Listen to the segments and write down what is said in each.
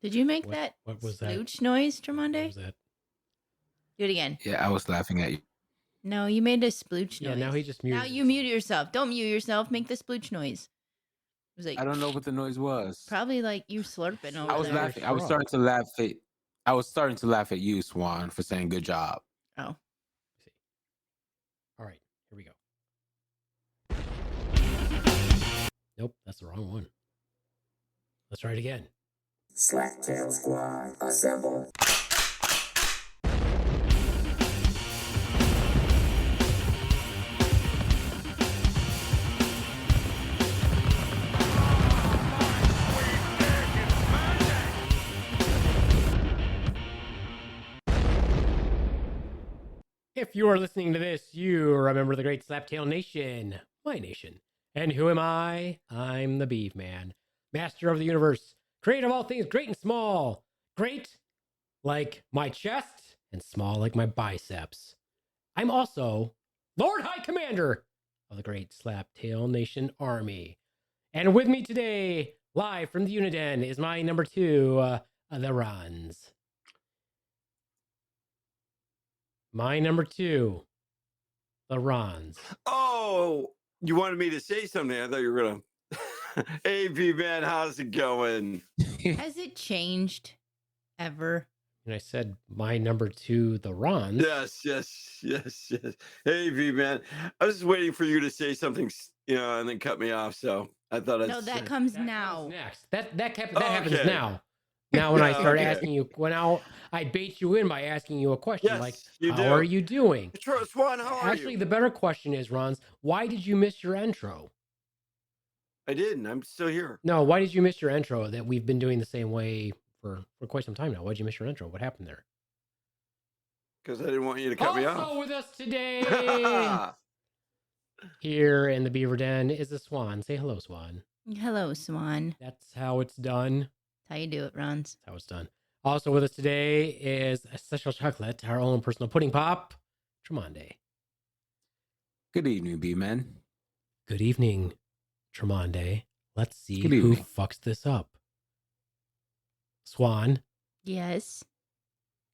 Did you make that What was that? splooch noise, What Tremonde? was that? Do it again. Yeah, I was laughing at you. No, you made a splooch noise. Yeah, now he just muted. Now you mute yourself. Don't mute yourself. Make the splooch noise. It was like I don't know what the noise was. probably like you slurping over I was there. laughing. I was starting to laugh at. I was starting to laugh at you, Swan, for saying good job. Oh. See. All right, here we go. Nope, that's the wrong one. Let's try it again. Slaptail Squad, assemble. If you are listening to this, you remember the great Slaptail Nation, my nation. And who am I? I'm the Beaveman, master of the universe, creator of all things great and small. Great like my chest and small like my biceps. I'm also Lord High Commander of the great Slaptail Nation Army. And with me today, live from the Uniden, is my number 2, the Runs. My number 2, the Rons. Oh, you wanted me to say something. I thought you were going to. Hey, Beaveman, how's it going? Has it changed ever? And I said my number 2, the Rons. Yes. Hey, Beaveman. I was just waiting for you to say something, and then cut me off. So I thought I'd No, that say... comes That now. comes next. That happens Okay. now. Now when I start Okay. asking you, I bait you in by asking you a question Yes, like, you how do. are you doing? Swan, how are Actually, you? the better question is, Rons, why did you miss your intro? I didn't. I'm still here. No, why did you miss your intro that we've been doing the same way for quite some time now? Why did you miss your intro? What happened there? Because I didn't want you to cut me off. Also with us today, here in the Beaver Den, is the Swan. Say hello, Swan. Hello, Swan. That's how it's done. That's how you do it, Rons. That's how it's done. Also with us today is a special chocolate, our own personal pudding pop, Tremonde. Good evening, B-Man. Good evening, Tremonde. Let's see Good who evening. fucks this up. Swan. Yes.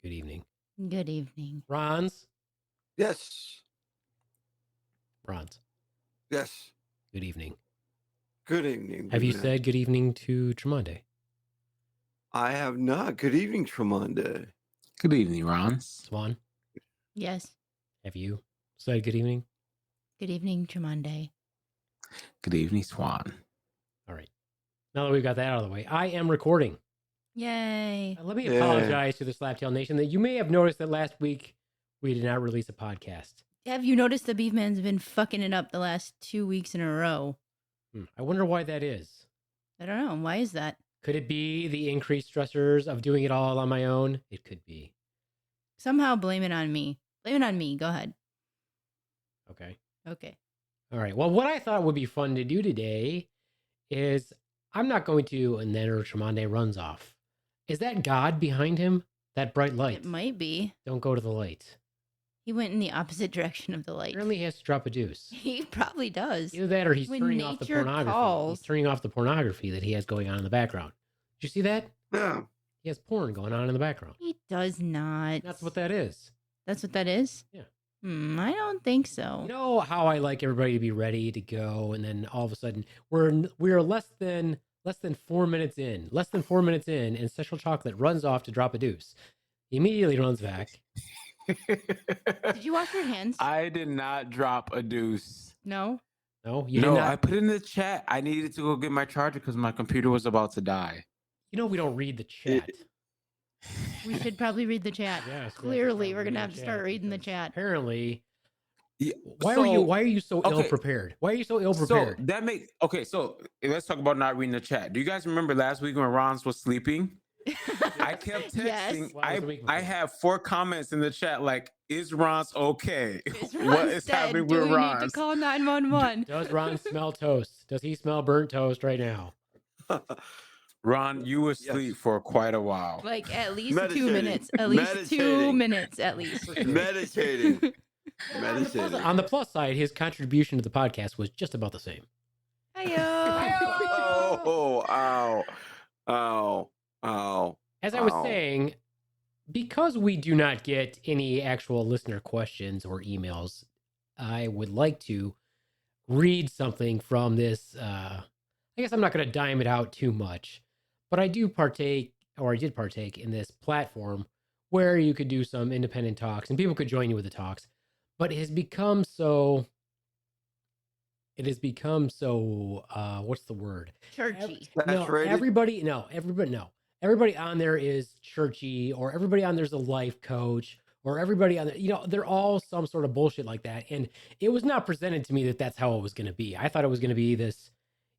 Good evening. Good evening. Rons. Yes. Rons. Yes. Good evening. Good evening. Have you Beaveman. said good evening to Tremonde? I have not. Good evening, Tremonde. Good evening, Ron. Swan. Yes. Have you said good evening? Good evening, Tremonde. Good evening, Swan. All right. Now that we've got that out of the way, I am recording. Yay. Let me Yeah. apologize to the Slaptail Nation that you may have noticed that last week we did not release a podcast. Have you noticed the Beefman's been fucking it up the last 2 weeks in a row? I wonder why that is. I don't know. Why is that? Could it be the increased stressors of doing it all on my own? It could be. Somehow blame it on me. Blame it on me. Go ahead. Okay. Okay. All right. Well, what I thought would be fun to do today is I'm not going to, and then Tremonde runs off. Is that God behind him? That bright light? It might be. Don't go to the light. He went in the opposite direction of the light. Apparently he has to drop a deuce. He probably does. Either that or he's When turning off the nature pornography. calls. He's turning off the pornography that he has going on in the background. Did you see that? Yeah. He has porn going on in the background. He does not. That's what that is. That's what that is? Yeah. I don't think so. You know how I like everybody to be ready to go, and then all of a sudden we're less than 4 minutes in. Less than 4 minutes in, and Special Chocolate runs off to drop a deuce. He immediately runs back. Did you wash your hands? I did not drop a deuce. No. No, you No, did not. I put in the chat. I needed to go get my charger because my computer was about to die. You know we don't read the chat. We should probably read the chat. Yes, Clearly, we're going to have to start reading the because chat. Apparently, Yeah, why are you so okay. ill prepared? Why are you so ill prepared? So that makes so let's talk about not reading the chat. Do you guys remember last week when Ron was sleeping? I kept texting. Yes. Well, it was a week before. I have 4 comments in the chat like, "Is Ron's okay? Is What Ron is dead? happening Do with we Ron?" need to call 911? Does Ron smell toast? Does he smell burnt toast right now? Ron, you were asleep for quite a while. Like at least Meditating. 2 minutes. At least 2 Meditating. minutes, at least. Meditating. Meditating. On the plus side, his contribution to the podcast was just about the same. Hiyo. Oh, ow. Ow. Ow. as I was Wow. saying, because we do not get any actual listener questions or emails, I would like to read something from this. I guess I'm not going to dime it out too much, but I did partake in this platform where you could do some independent talks and people could join you with the talks. But it has become so. What's the word? Churchy. Saturated? Everybody on there is churchy, or everybody on there's a life coach, or everybody on there, they're all some sort of bullshit like that. And it was not presented to me that that's how it was going to be. I thought it was going to be this,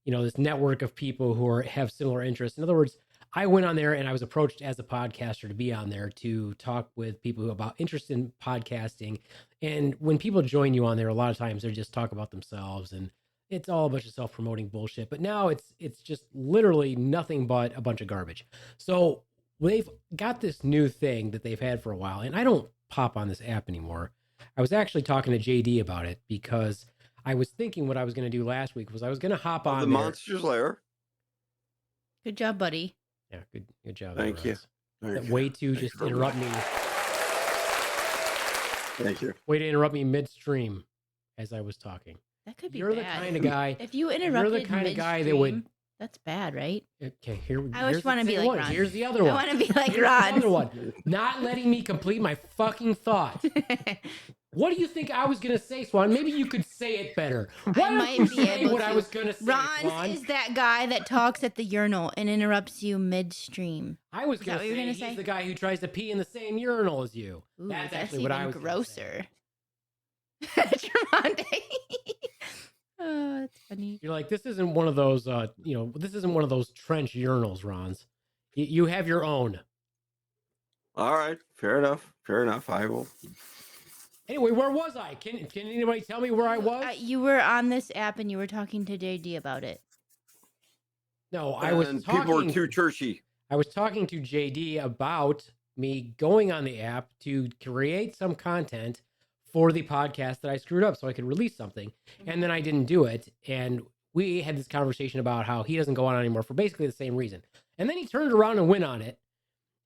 this network of people who have similar interests. In other words, I went on there and I was approached as a podcaster to be on there to talk with people about interest in podcasting. And when people join you on there, a lot of times they just talk about themselves, and it's all a bunch of self-promoting bullshit. But now it's just literally nothing but a bunch of garbage. So they've got this new thing that they've had for a while, and I don't pop on this app anymore. I was actually talking to JD about it because I was thinking what I was going to do last week was I was going to hop on The there. Monsters Lair. Good job, buddy. Yeah, good job. Thank you. Russ. Thank you. Way to Thank you just very interrupt much. me. Thank you. Way to interrupt me midstream as I was talking. That could be You're bad. the kind of guy. If you interrupted You're the kind of guy that would. midstream, that's bad, right? Okay, I always want to be like one. Ron. Here's the other I one. want to be like Here's the other Ron. one. Not letting me complete my fucking thought. What do you think I was gonna say, Swan? Maybe you could say it better. Why don't might you be say able what I to. was gonna say, Ron Swan? is that guy that talks at the urinal and interrupts you midstream. I was Is that gonna what you were say gonna he's say? the guy who tries to pee in the same urinal as you. Ooh, That's that's actually what I even was gonna say. grosser. Tremonte. Oh, that's funny. You're like, this isn't one of those, this isn't one of those trench urinals, Ron's. You have your own. All right. Fair enough. Fair enough. I will. Anyway, where was I? Can anybody tell me where I was? You were on this app and you were talking to JD about it. No, I was And talking. people were too churchy. I was talking to JD about me going on the app to create some content for the podcast that I screwed up so I could release something. And then I didn't do it. And we had this conversation about how he doesn't go on anymore for basically the same reason. And then he turned around and went on it.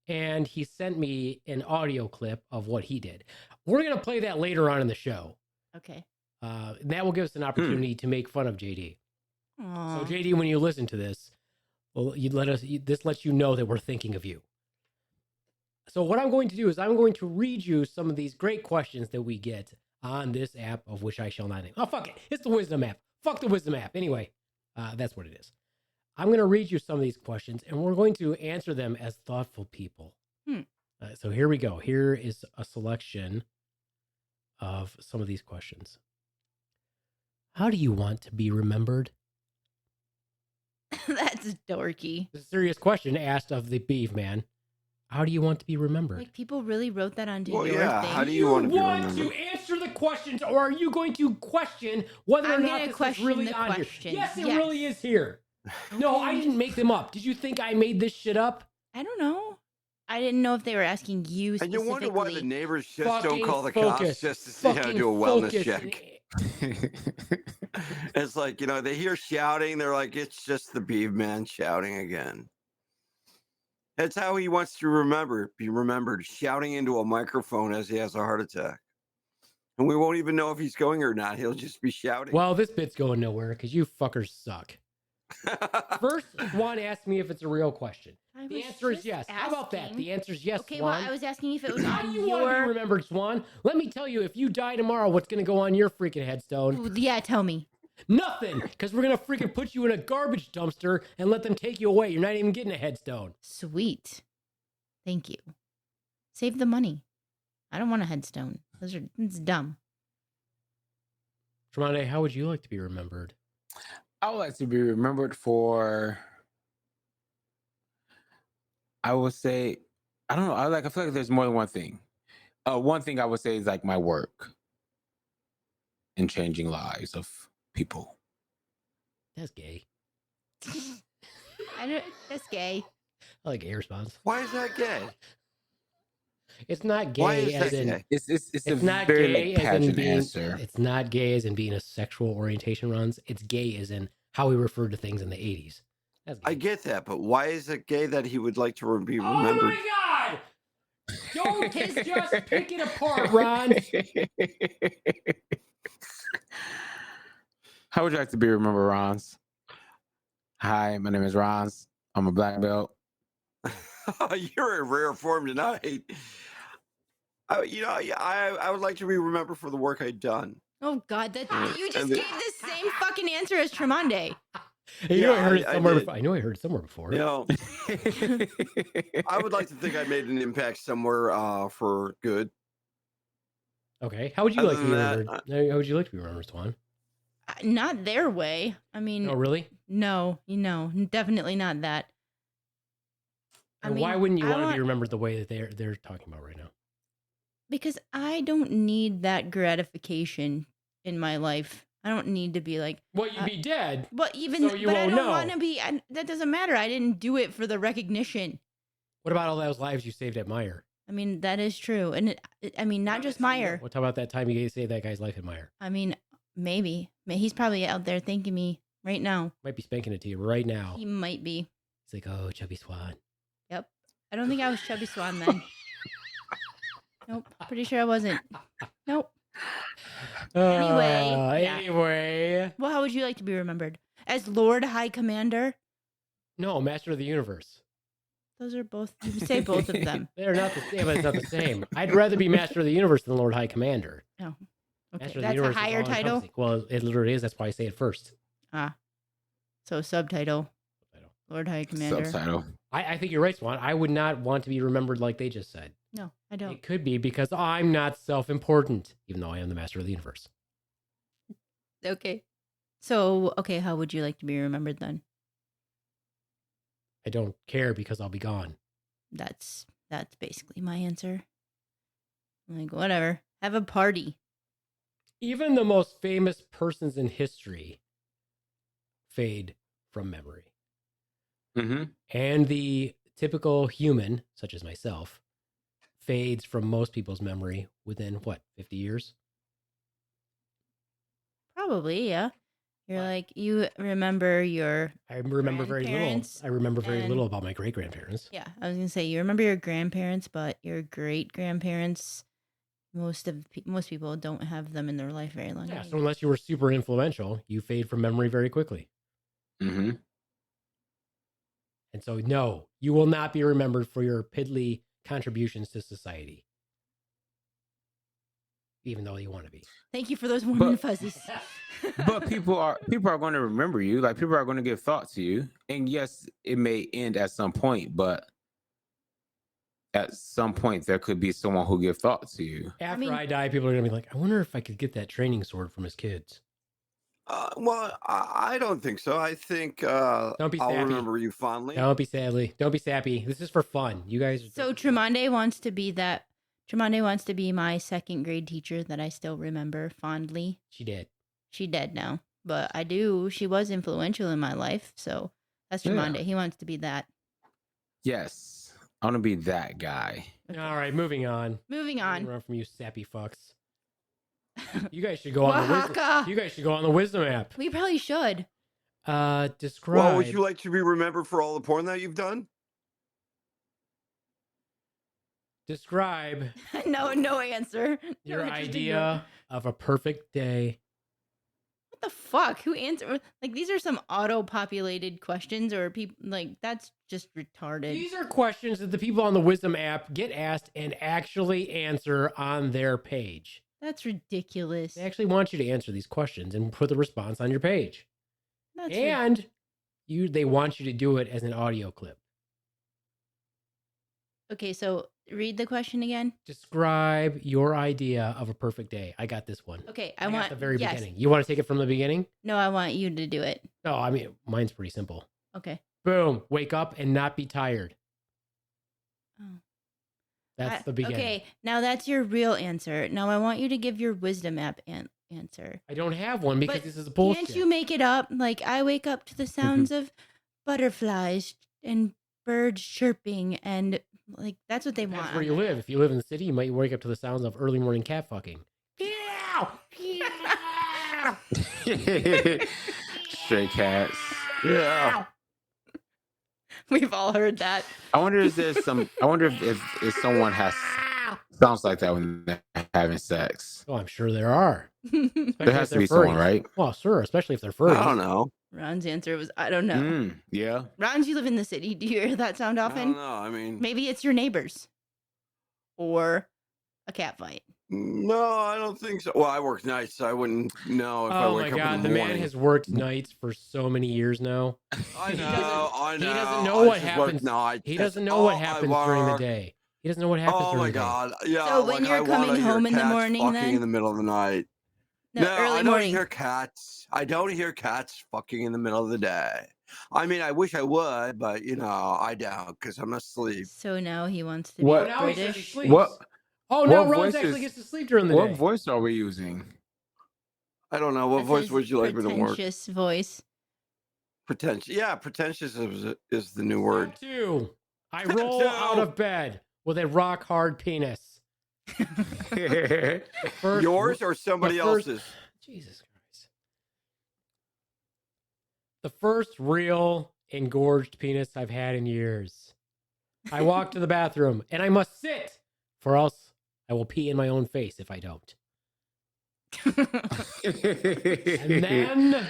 And he sent me an audio clip of what he did. We're going to play that later on in the show. Okay. That will give us an opportunity to make fun of JD. Aww. So JD, when you listen to this, well, this lets you know that we're thinking of you. So what I'm going to do is I'm going to read you some of these great questions that we get on this app, of which I shall not name. Oh, fuck it. It's the Wisdom app. Fuck the Wisdom app. Anyway, that's what it is. I'm going to read you some of these questions, and we're going to answer them as thoughtful people. So here we go. Here is a selection of some of these questions. How do you want to be remembered? That's dorky. It's a serious question asked of the Beaveman. How do you want to be remembered? Like, people really wrote that onto Well, your yeah, thing. how do you want to be want remembered? to answer the questions, or are you going to question whether or I'm not gonna this is question really the on questions. here? Yes, it Yes. really is here. No, I didn't make them up. Did you think I made this shit up? I don't know. I didn't know if they were asking you And you specifically. wonder why the neighbors just don't Fucking call the focus. cops just to see how to Fucking do a wellness focus. check. It's like, they hear shouting. They're like, it's just the Beaveman shouting again. That's how he wants to be remembered, shouting into a microphone as he has a heart attack. And we won't even know if he's going or not. He'll just be shouting. Well, this bit's going nowhere because you fuckers suck. First, Swan asked me if it's a real question. I The was answer is just yes. How about that? asking. The answer is yes, Okay, Swan. well, I was asking if it was How do on you want to be your... remembered, Swan? Let me tell you, if you die tomorrow, what's going to go on your freaking headstone? Ooh, yeah, tell me. Nothing, because we're going to freaking put you in a garbage dumpster and let them take you away. You're not even getting a headstone. Sweet. Thank you. Save the money. I don't want a headstone. It's dumb. Tremonte, how would you like to be remembered? I would like to be remembered for, I would say, I don't know. I feel like there's more than one thing. One thing I would say is like my work in changing lives of people. That's gay. That's gay. I like gay response. Why is that gay? It's not Why gay is as that in... gay? It's a not very gay like, as in pageant being... answer. It's not gay as in being a sexual orientation runs. It's gay as in how we referred to things in the 80s. That's I gay. get that, but why is it gay that he would like to be Oh remembered? my god! Don't just pick it apart, Ron. How would you like to be remembered, Rons? Hi, my name is Rons. I'm a black belt. You're in rare form tonight. I would like to be remembered for the work I'd done. Oh God, you just And gave the same fucking answer as Tremonde. You know, I heard it I somewhere did. before. I know I heard it somewhere before. You know, I would like to think I made an impact somewhere for good. Okay. How would you Other like to be than that, remembered? How would you like to be remembered, Swan? Not their way. I mean, No, really? no, definitely not that. And why wouldn't you want to be remembered the way that they're talking about right now? Because I don't need that gratification in my life. I don't need to be like, Well, you'd be dead. but even, So you but I won't don't know. want to be. That doesn't matter. I didn't do it for the recognition. What about all those lives you saved at Meyer? I mean, that is true, and I mean, not just Meyer. What about that time you saved that guy's life at Meyer? I mean, maybe he's probably out there thanking me right now. Might be spanking it to you right now. He might be. It's like, oh, chubby Swan. Yep. I don't think I was Chubby Swan then. Nope. Pretty sure I wasn't. Nope. Anyway. Well, how would you like to be remembered? As Lord High Commander? No, Master of the Universe. Those are both, you say both of them. They're not the same, but it's not the same. I'd rather be Master of the Universe than Lord High Commander. Oh. Okay. Master of the That's a Universe is higher title? all-encompassing. Well, it literally is. That's why I say it first. So subtitle. Lord High Commander. Subtitle. I think you're right, Swan. I would not want to be remembered like they just said. No, I don't. It could be because I'm not self-important, even though I am the Master of the Universe. Okay. So, okay, how would you like to be remembered then? I don't care because I'll be gone. That's basically my answer. I'm like, whatever. Have a party. Even the most famous persons in history fade from memory. Mm-hmm. And the typical human, such as myself, fades from most people's memory within, 50 years? Probably, yeah. You're like, you remember your... I remember very little. grandparents I remember very and- little about my great-grandparents. Yeah, I was going to say, you remember your grandparents, but your great-grandparents, most people don't have them in their life very long. Yeah, so unless you were super influential, you fade from memory very quickly. Mm-hmm. And so, no, you will not be remembered for your piddly contributions to society. Even though you want to be. Thank you for those warm and fuzzies. But people are going to remember you. Like, people are going to give thought to you. And yes, it may end at some point, but at some point there could be someone who give thought to you. After I die, people are going to be like, I wonder if I could get that training sword from his kids. Well, I don't think so. I think Don't be I'll sappy. remember you fondly. Don't be sappy. This is for fun. You guys are So Tremonde wants to be that. Tremonde wants to be my second grade teacher that I still remember fondly. She did. She dead now, but I do. She was influential in my life, so that's Tremonde. Yeah. He wants to be that. Yes. I want to be that guy. Okay. All right, moving on. Moving on. Run from you sappy fucks. You guys should go on the wisdom. Oaxaca. You guys should go on the wisdom app. We probably should. Describe. Well, would you like to be remembered for all the porn that you've done? Describe No answer. No your interest in idea of a perfect day. What the fuck? Who answered? Like, these are some auto-populated questions, or people like that's just retarded. These are questions that the people on the wisdom app get asked and actually answer on their page. That's ridiculous. They actually want you to answer these questions and put the response on your page. That's And they want you to do it as an audio clip. okay, so read the question again. Describe your idea of a perfect day. I got this one. Okay, I I want got the very yes. beginning. You want to take it from the beginning? No, I want you to do it. No, I mean, mine's pretty simple. Okay. Boom. Wake up and not be tired. Oh. That's the beginning. Okay, now that's your real answer. Now I want you to give your wisdom app answer. I don't have one because But this is bullshit. Can't you make it up? Like, I wake up to the sounds of butterflies and birds chirping, and like that's what they That's want. where you live. If you live in the city, you might wake up to the sounds of early morning cat fucking. Stray cats. Yeah. We've all heard that. I wonder if there's some. I wonder if someone sounds like that when they're having sex. Oh, I'm sure there are. There has to be someone, right? Well, sure, especially if they're furries. I don't know. Ron's answer was, I don't know. Yeah. Ron, you live in the city. Do you hear that sound I often? don't know. I mean, Maybe it's your neighbors. Or a cat fight. no, I don't think so. Well, I work nights, so I wouldn't know if I Oh wake my up god, in the the man morning. has worked nights for so many years now. I He know. doesn't- he doesn't know I what just work happens- nights. He That's doesn't know what all I happens during the work. day. He doesn't know what happens Oh during my the day. god! Yeah. So when like, you're I wanna coming hear home in the cats morning, fucking then? in the middle of the night. No, I early don't morning. hear cats. I don't hear cats fucking in the middle of the day. I mean, I wish I would, but I don't because I'm asleep. So now he wants to be What- Oh, now he says he British. sleeps. What Oh, now what Ron voices- actually gets to sleep during the what day. voice are we using? I don't know what That's voice his would you like me to work? pretentious voice. Pretentious. Yeah, pretentious is the new word. Step 2. I Step roll 2. out of bed with a rock hard penis. The first- Yours or somebody the first- else's? Jesus Christ. The first real engorged penis I've had in years. I walk to the bathroom and I must sit, for else I will pee in my own face if I don't. And then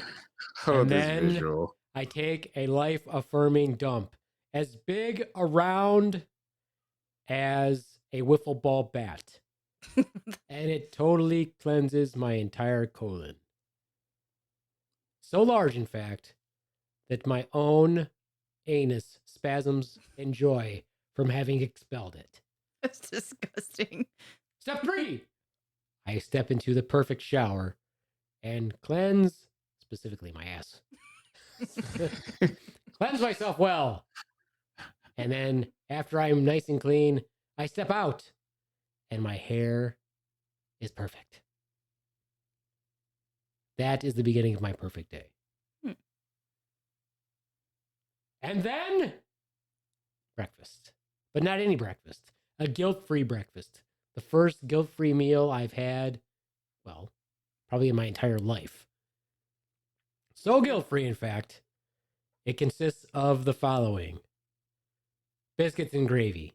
Oh, and this then- visual. I take a life affirming dump as big around as a wiffle ball bat. And it totally cleanses my entire colon. So large, in fact, that my own anus spasms in joy from having expelled it. That's disgusting. Step 3. I step into the perfect shower and cleanse, specifically my ass. Cleanse myself well. And then after I'm nice and clean, I step out and my hair is perfect. That is the beginning of my perfect day. And then breakfast. But not any breakfast. A guilt-free breakfast. The first guilt-free meal I've had, well, probably in my entire life. So guilt-free, in fact, it consists of the following: biscuits and gravy,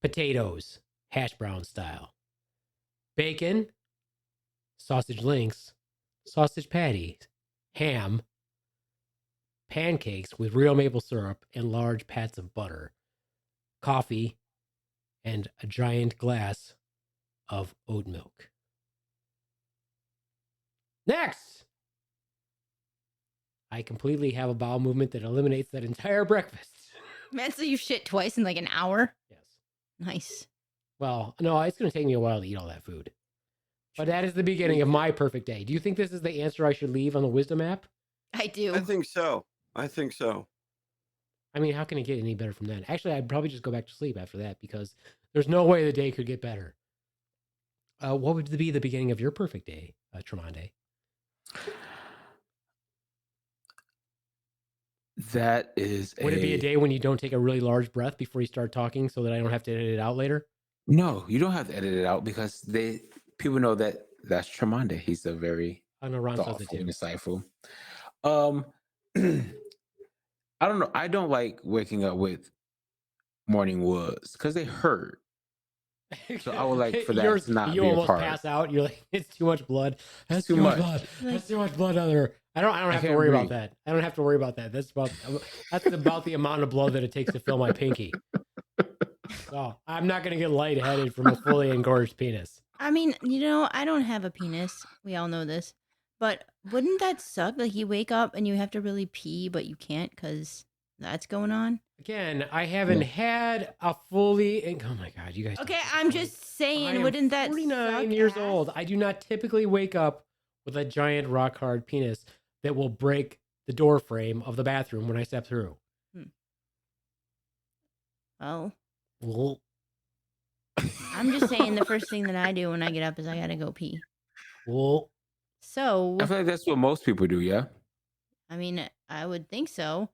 potatoes, hash brown style, bacon, sausage links, sausage patties, ham, pancakes with real maple syrup and large pats of butter, coffee, and a giant glass of oat milk. Next, I completely have a bowel movement that eliminates that entire breakfast. Man, so you shit twice in like an hour? Yes. Nice. Well, no, it's going to take me a while to eat all that food. But that is the beginning of my perfect day. Do you think this is the answer I should leave on the wisdom app? I do. I think so. I mean, how can it get any better from that? Actually, I'd probably just go back to sleep after that because there's no way the day could get better. What would be the beginning of your perfect day, Tremonde? That is Would it be a day when you don't take a really large breath before you start talking so that I don't have to edit it out later? No, you don't have to edit it out because people know that that's Tremonde. He's a very I know Ron says thoughtful it and too. insightful. I don't know. I don't like waking up with morning woods because they hurt. So I would like for that to not you be a almost part. pass out. You're like, it's too much blood. That's Too too much much. blood. That's too much blood on there. I don't have to can't worry about breathe. that. I don't have to worry about that. That's about the amount of blood that it takes to fill my pinky. So I'm not gonna get lightheaded from a fully engorged penis. I mean, I don't have a penis. We all know this. But wouldn't that suck? Like you wake up and you have to really pee, but you can't because that's going on. Again, I haven't had a fully. Oh my god, you guys! Okay, I'm just saying, wouldn't that 49 suck years ass? old. I do not typically wake up with a giant rock hard penis that will break the door frame of the bathroom when I step through. Well, Well, I'm just saying the first thing that I do when I get up is I gotta go pee. well, So, I feel like that's what most people do. Yeah. I mean, I would think so.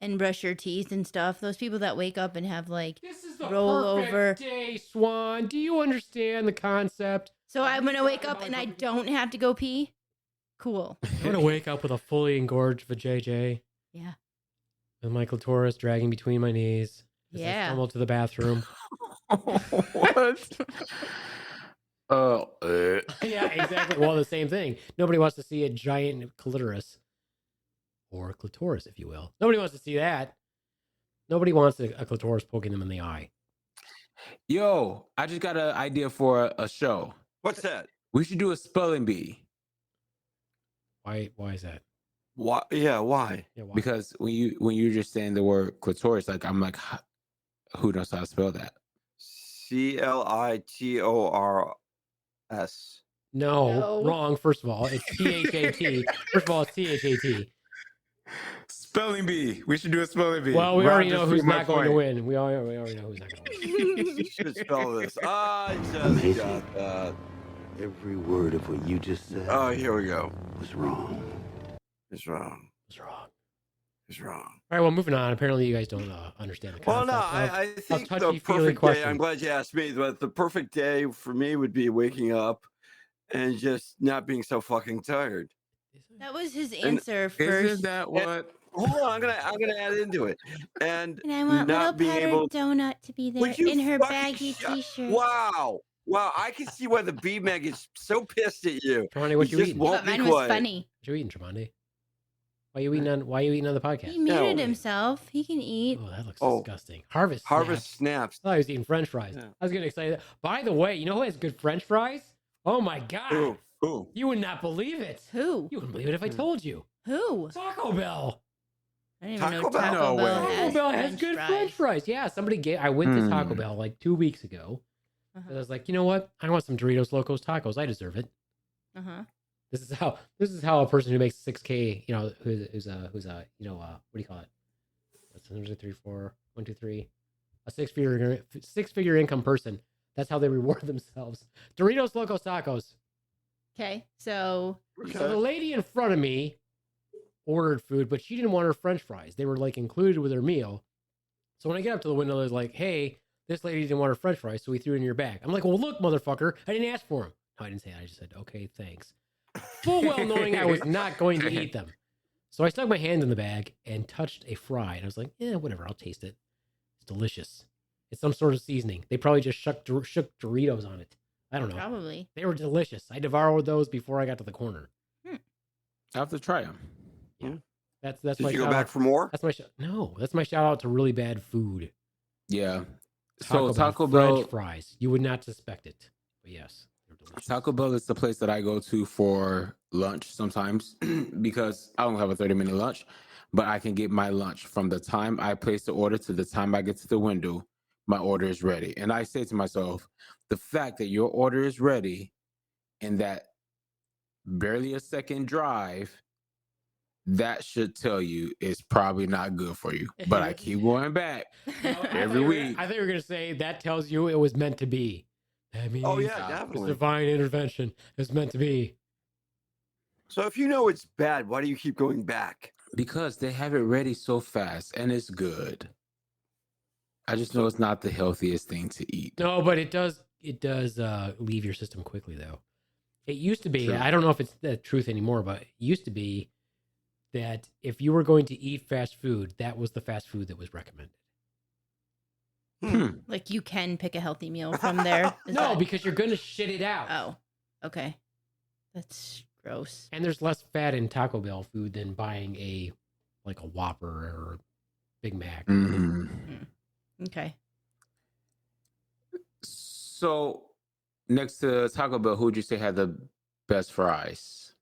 And brush your teeth and stuff. Those people that wake up and have like, this is the Roll perfect over. day, Swan. Do you understand the concept? so I'm gonna wake up and I don't have to go pee? Cool. I'm gonna wake up with a fully engorged vajayjay. Yeah. With my clitoris dragging between my knees as I Yeah. stumble to the bathroom. What? Yeah, exactly. Well, the same thing. Nobody wants to see a giant clitoris. Or clitoris, if you will. Nobody wants to see that. Nobody wants a clitoris poking them in the eye. Yo, I just got an idea for a show. What's that? We should do a spelling bee. Why is that? Why? Yeah, why? Yeah, why? Because when you're just saying the word clitoris, like I'm like, who knows how to spell that? CLITORS. No, wrong. First of all, it's THAT. First of all, it's THAT. Spelling bee. We should do a spelling bee. Well, we Rob already just know who's proved my not going to point. win. We already know who's not going to win. You should spell this. I just Amazing. got that. Every word of what you just said Oh, here we go. was wrong. It's wrong. What's wrong? It's wrong. All right, well, moving on. Apparently, you guys don't understand the Well, concept. no, I think the touchy-feely perfect day, question. I'm glad you asked me, but the perfect day for me would be waking up and just not being so fucking tired. That was his answer first. Isn't that what? Hold on, I'm gonna add into it. And And I want little not being powdered able donut to be there Would you in her fucking baggy shut- t-shirt. Wow. I can see why the Beaveman gets so pissed at you. Tremonde, what He you just eating? won't But be mine was quiet. funny. What you eating, Tremonde? Why you eating on the podcast? He muted No. himself. He can eat. Oh, that looks Oh. disgusting. Harvest Snaps. I thought he was eating French fries. Yeah. I was gonna say that. By the way, you know who has good French fries? Oh my god! Ooh. You would not believe it. Who? You wouldn't believe it if I told you. Who? Taco Bell. I didn't even know Taco Bell? Taco No Bell way. Taco has Bell has French good fries. French fries. Yeah, somebody gave. I went to Taco Hmm. Bell like 2 weeks ago. Uh-huh. I was like, you know what? I want some Doritos Locos Tacos. I deserve it. Uh-huh. This is how a person who makes 6K, you know, who's what do you call it? That's 1, 2, 3, 4, 1, 2, 3, a six-figure income person. That's how they reward themselves. Doritos Locos Tacos. Okay, so So the lady in front of me ordered food, but she didn't want her French fries. They were like included with her meal. So when I get up to the window, they're like, "Hey, this lady didn't want her French fries, so we threw it in your bag." I'm like, "Well, look, motherfucker, I didn't ask for them." No, I didn't say that. I just said, "Okay, thanks," full well knowing I was not going to eat them. So I stuck my hand in the bag and touched a fry, and I was like, "Yeah, whatever. I'll taste it. It's delicious. It's some sort of seasoning. They probably just shook Doritos on it. I don't know. probably. They were delicious. I devoured those before I got to the corner. I have to try them. That's Did my you go shout back out. for more? That's my no. That's my shout out to really bad food. Yeah. So Taco French Bell, fries. You would not suspect it, but yes, they're delicious. Taco Bell is the place that I go to for lunch sometimes because I don't have a 30-minute lunch, but I can get my lunch from the time I place the order to the time I get to the window. My order is ready. And I say to myself, the fact that your order is ready and that barely a second drive, that should tell you it's probably not good for you. But I keep going back every week. I think you were gonna say that tells you it was meant to be. That means Oh yeah, it's definitely. divine intervention. It's meant to be. So if you know it's bad, why do you keep going back? Because they have it ready so fast and it's good. I just know it's not the healthiest thing to eat. No, but it does leave your system quickly though. It used to be, True. I don't know if it's the truth anymore, but it used to be that if you were going to eat fast food, that was the fast food that was recommended. Like you can pick a healthy meal from there. Is No, that- because you're going to shit it out. Oh, okay. That's gross. And there's less fat in Taco Bell food than buying a Whopper or Big Mac. Mhm. Okay. So, next to Taco Bell, who would you say had the best fries?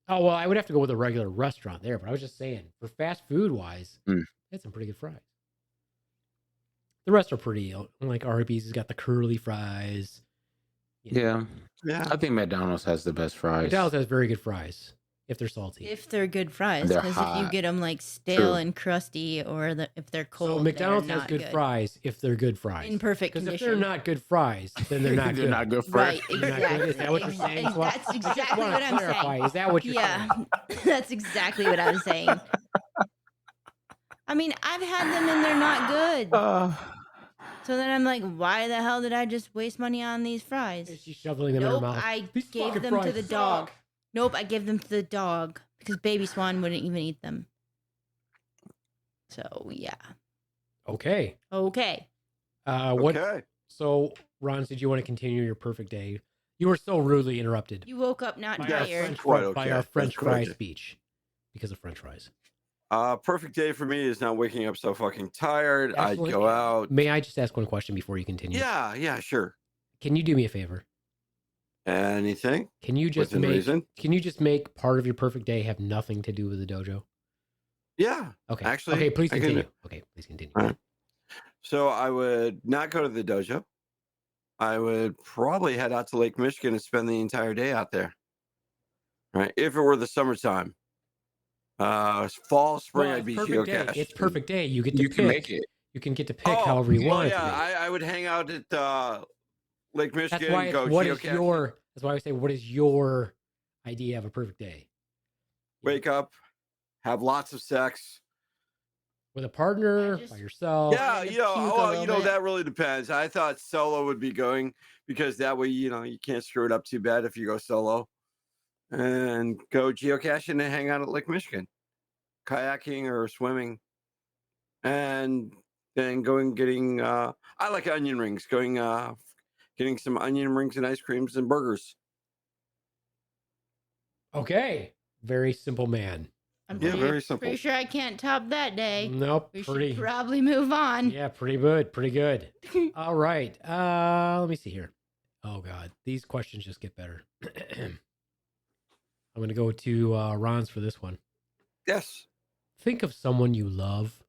Oh, well, I would have to go with a regular restaurant there, but I was just saying, for fast food wise, Mm. they had some pretty good fries. The rest are pretty, like Arby's has got the curly fries. Yeah, Yeah. I think McDonald's has the best fries. McDonald's has very good fries if they're salty. If they're good fries, They're because if you hot. get them like stale True. and crusty, or if they're cold, So McDonald's they're has not good fries if they're good fries. in perfect Because if condition. they're not good fries, then they're not They're good. not good fries. Right, They're not good. Is that what you're exactly. saying? Ex- Swat? That's I just exactly wanna what I'm clarify. saying. Is that what you're Yeah, saying? that's exactly what I was saying. I mean, I've had them and they're not good. So then I'm like, why the hell did I just waste money on these fries? Is she shoveling them in her Nope, mouth? I These gave fucking them to fries the suck. dog. Nope, I gave them to the dog because Baby Swan wouldn't even eat them. So yeah. Okay. Okay. What? Okay. So, Ron, did you want to continue your perfect day? You were so rudely interrupted You woke up not by Yes. our tired. French, Quite by okay. our That's French quite fry okay. speech because of French fries. Perfect day for me is not waking up so fucking tired. Actually, I'd go out. May I just ask one question before you continue? Yeah, sure. Can you do me a favor? Anything Can you just within reason? make part of your perfect day have nothing to do with the dojo? Yeah. Okay. Actually, okay, please I can- continue. Okay, please continue. All right. So I would not go to the dojo. I would probably head out to Lake Michigan and spend the entire day out there. Right. If it were the summertime. Fall, spring, Well, I'd it's be perfect day. geocached. It's perfect day. You get to You pick. can make it. You can get to pick however you want it to be. I would hang out at Lake Michigan. That's why and go it's, what is geocaching. your? That's why I say, what is your idea of a perfect day? Wake up, have lots of sex. With a partner, I just- by yourself. Yeah, to you know, puke a well, little you know, bit. that really depends. I thought solo would be going because that way, you know, you can't screw it up too bad if you go solo. And go geocaching and hang out at Lake Michigan, kayaking or swimming, and then getting. I like onion rings. Getting some onion rings and ice creams and burgers. Okay, very simple man. I'm Yeah, very simple. Pretty sure I can't top that day. Nope, We pretty. should probably move on. Yeah, pretty good. Pretty good. All right. Let me see here. Oh God, these questions just get better. I'm gonna go to Ron's for this one. Yes. Think of someone you love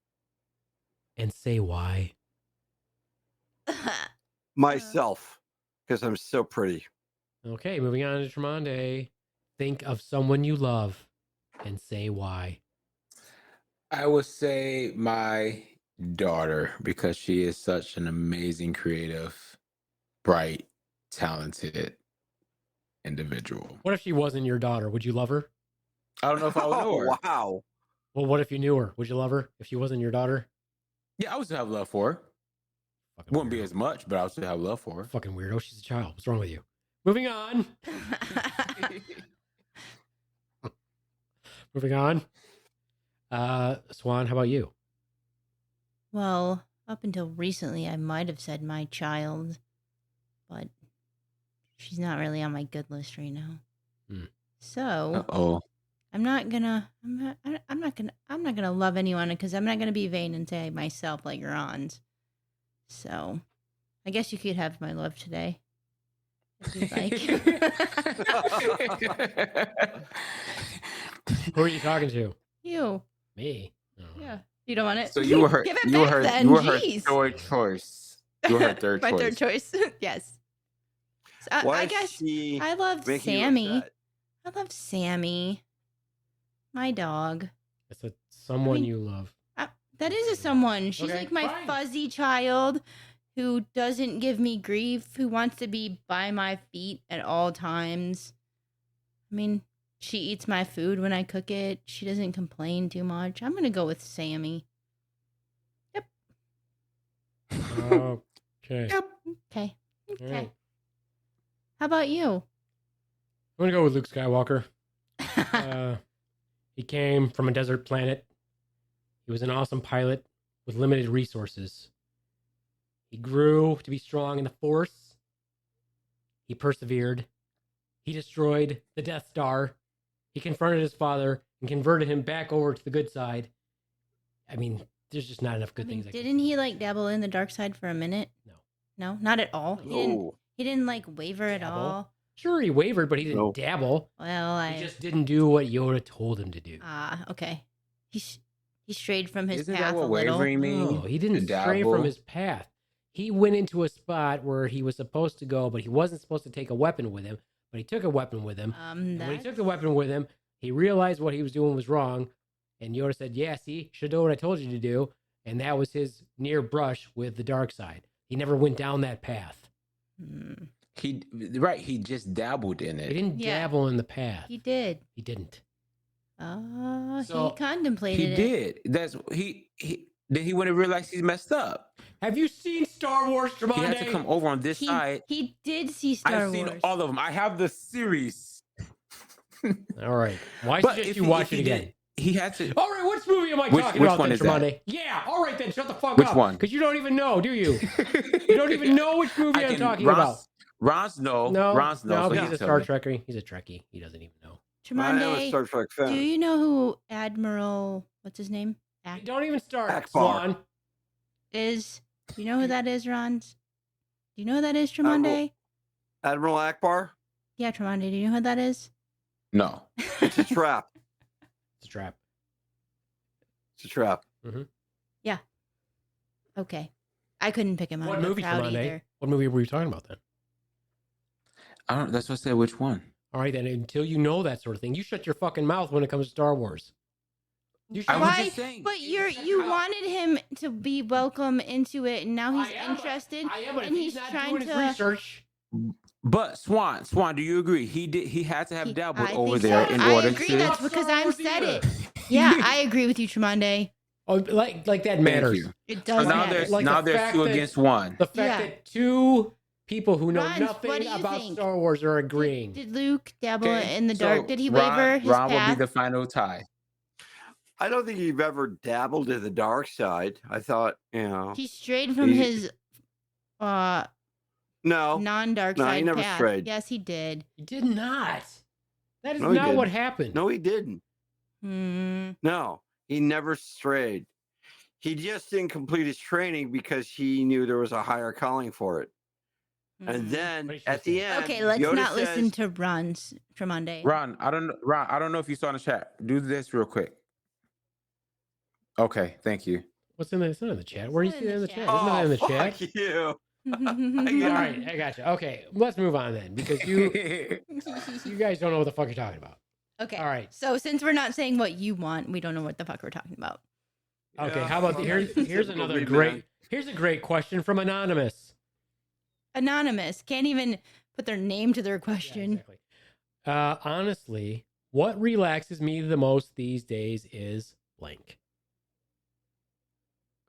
and say why. Myself, because I'm so pretty. Okay, moving on to Tremonde. Think of someone you love and say why. I would say my daughter, because she is such an amazing, creative, bright, talented individual. What if she wasn't your daughter? Would you love her? I don't know if I would know her. Wow. Well, what if you knew her? Would you love her if she wasn't your daughter? Yeah, I would still have love for her. Fucking Wouldn't be weirdo. as much, but I would still have love for her. Fucking weirdo. She's a child. What's wrong with you? Moving on. Moving on. Swan, how about you? Well, up until recently, I might have said my child, but she's not really on my good list right now. Hmm. So Oh, I'm not gonna love anyone because I'm not gonna be vain and say myself like Ron's. So I guess you could have my love today. If you'd like. Who are you talking to? You. Me. Oh. Yeah. You don't want it? So you were her. Give it You were back her. then. You were her Jeez. third choice. You were her third My choice. third choice. Yes. So Why I is guess she I love making you Sammy. upset? I love Sammy. My dog. It's a someone I mean, you love. That is a someone. She's Okay, like my fine. fuzzy child who doesn't give me grief, who wants to be by my feet at all times. I mean, she eats my food when I cook it. She doesn't complain too much. I'm going to go with Sammy. Okay. Yep. Okay. Okay. All right. How about you? I'm gonna go with Luke Skywalker. He came from a desert planet. He was an awesome pilot with limited resources. He grew to be strong in the Force. He persevered. He destroyed the Death Star. He confronted his father and converted him back over to the good side. I mean, there's just not enough good things. I can didn't say. he like dabble in the dark side for a minute? No. No, not at all. No. He didn't like waver at Dabble? all. Sure, he wavered, but he didn't No. dabble. Well, He just didn't do what Yoda told him to do. okay. He strayed from his Isn't path that what a little. wavering means? No, he didn't To stray dabble? from his path. He went into a spot where he was supposed to go, but he wasn't supposed to take a weapon with him. But he took a weapon with him. And when he took the weapon with him, he realized what he was doing was wrong. And Yoda said, "Yeah, see, should have done what I told you to do." And that was his near brush with the dark side. He never went down that path. Hmm. He just dabbled in He it. didn't Yeah. dabble in the path. He did. He didn't. He contemplated He it. did. That's he. Then he wouldn't realize he's messed up. Have you seen Star Wars, He had to Tremonde? come over on this side. He did see Star I've Wars. seen all of them. I have the series. All right. Why But suggest if you he- watch if it he again? did- he had to. All right, which movie am I Which- talking which about one then, is that? Tremonde? Yeah, all right then, shut the fuck Which up. one? Because you don't even know, do you? You don't even know which movie I'm talking about. Ron's no. No, Ron's no. no, so he's he a can Star tell me. Trekker. He's a Trekkie. He doesn't even know. I am a Tremonde, Star Trek fan. do you know who Admiral, what's his name? Don't even start, Akbar. Swan. Is, you know who that is, Rons? Do you know who that is, Tremonde? Admiral Akbar? Yeah, Tremonde, do you know who that is? No. It's a trap. It's a trap. It's a trap. Okay. I couldn't pick him out What of the movie, crowd Tremonde? either. What movie were you talking about then? I don't. That's what I said. Which one? All right, then, until you know that sort of thing, you shut your fucking mouth when it comes to Star Wars. You I shut- was Why? just saying. But you wanted him to be welcome into it, and now he's interested, I am, but and if he's not trying doing his to. research. But Swan, do you agree? He had to have dabbled I over think there so. in I order agree. to. That's because Star I'm Wars said either. it. Yeah, I agree with you, Tremonde. Oh, like that Thank matters. you. It So does now matter. there's Like now the there's fact two that- against one. The fact Yeah. that two people who know Rons, what nothing do you about think? Star Wars are agreeing. Did Luke dabble Okay, in the so dark? Did he Ron- waver his Ron will path? be the final tie. I don't think you've ever dabbled in the dark side. I thought, He strayed from He- his no. non-dark No, he side never path. strayed. Yes, he did. He did not. That is No, he not what didn't. happened. No, he didn't. Hmm. No, he never strayed. He just didn't complete his training because he knew there was a higher calling for it. And Hmm. then What did she at the say? end, Okay, let's Yoda not listen says- to Ron's Tremonde. Ron, I don't know if you saw in the chat. Do this real quick. Okay, thank you. What's in the? It's not in the chat. Where do you It's see not it in the in chat? the Isn't that in the fuck chat? you. All right, I got you. Okay, let's move on then because you guys don't know what the fuck you're talking about. Okay. All right. So since we're not saying what you want, we don't know what the fuck we're talking about. Okay, Yeah. how about here's Typical another Beaveman. great here's a great question from Anonymous. Anonymous can't even put their name to their Yeah, question. exactly. Honestly, what relaxes me the most these days is blank.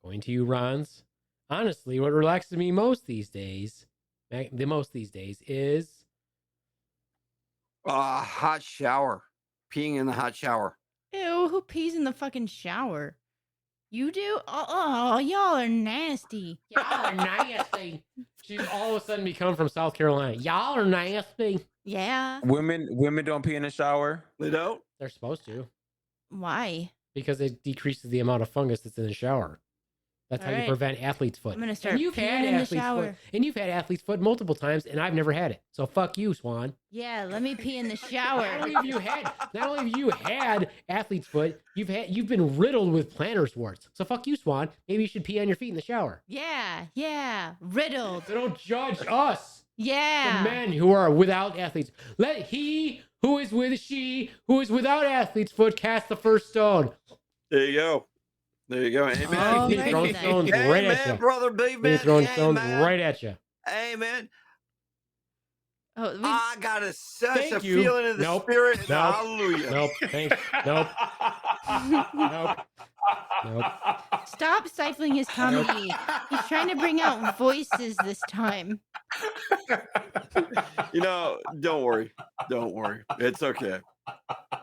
Going to you, Rons. Honestly, what relaxes me most these days, is Hot shower. Peeing in the hot shower. Ew, who pees in the fucking shower? You do? Oh, y'all are nasty. y'all are nasty. She's all of a sudden become from South Carolina. Y'all are nasty. Yeah. Women don't pee in the shower. They don't? They're supposed to Why? because it decreases the amount of fungus that's in the shower. That's how All you right. prevent athlete's foot. I'm gonna start And you've had peeing in the athlete's shower. foot, and you've had athlete's foot multiple times, and I've never had it. So fuck you, Swan. Yeah, let me pee in the Not shower. only have you had athlete's foot, you've been riddled with plantar warts. So fuck you, Swan. Maybe you should pee on your feet in the shower. Yeah. Riddled. So don't judge us, Yeah. the men who are without athletes. Let he who is with she who is without athlete's foot cast the first stone. There you go. There you go. Amen. Oh, He's right throwing then. stones right at Amen, you. brother He's Beaveman. throwing stones Amen. right at you. Amen. Oh, I got such Thank a you. feeling in the Nope. spirit. And Nope. hallelujah. Nope. Thanks. Nope. Nope. Nope. stop stifling his comedy. He's trying to bring out voices this time. Don't worry. Don't worry. It's okay.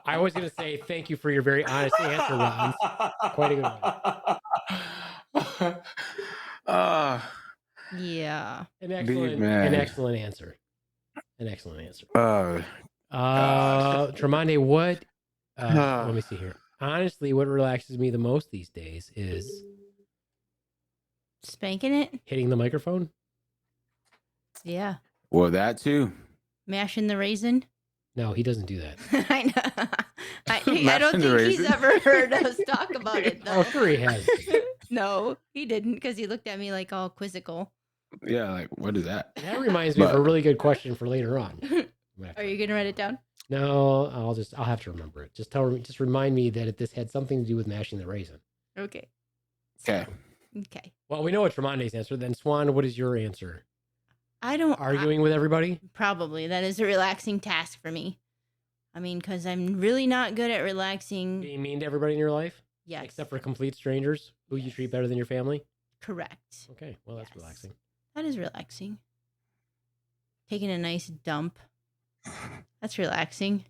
I was going to say thank you for your very honest answer, Ron. Quite a good one. Yeah. An excellent answer. An excellent answer. Tremonde, what? Let me see here. Honestly, what relaxes me the most these days is Spanking it? hitting the microphone. Yeah. Well, that too. Mashing the raisin? No, he doesn't do that. I know. I don't Mashing the think he's raisin. ever heard us talk about it, though. Oh, sure he has. No, he didn't, because he looked at me like all quizzical. Yeah, like what is that? That reminds me of a really good question for later on. Are you going to write it down? No, I'll have to remember it. Just remind me that this had something to do with mashing the raisin. Okay. Okay. Okay. Well, we know what Tremonde's answer. Then Swan, what is your answer? I don't... Arguing with everybody? Probably. That is a relaxing task for me. I mean, because I'm really not good at relaxing. Being mean to everybody in your life? Yes. Except for complete strangers who you treat better than your family? Correct. Okay, well, that's Yes. relaxing. That is relaxing. Taking a nice dump. That's relaxing.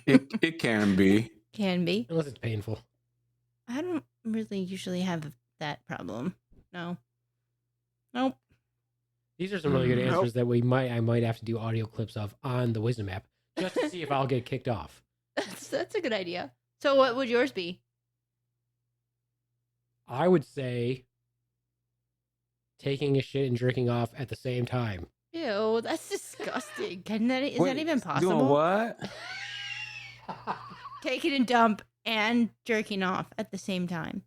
It can be. Can be. unless it's painful. I don't really usually have that problem. No. Nope. These are some really good Nope. answers that I might have to do audio clips of on the Wisdom app just to see if I'll get kicked off. That's a good idea. So what would yours be? I would say taking a shit and jerking off at the same time. Ew, that's disgusting. Is Wait, that even possible? Doing what? Taking a dump and jerking off at the same time.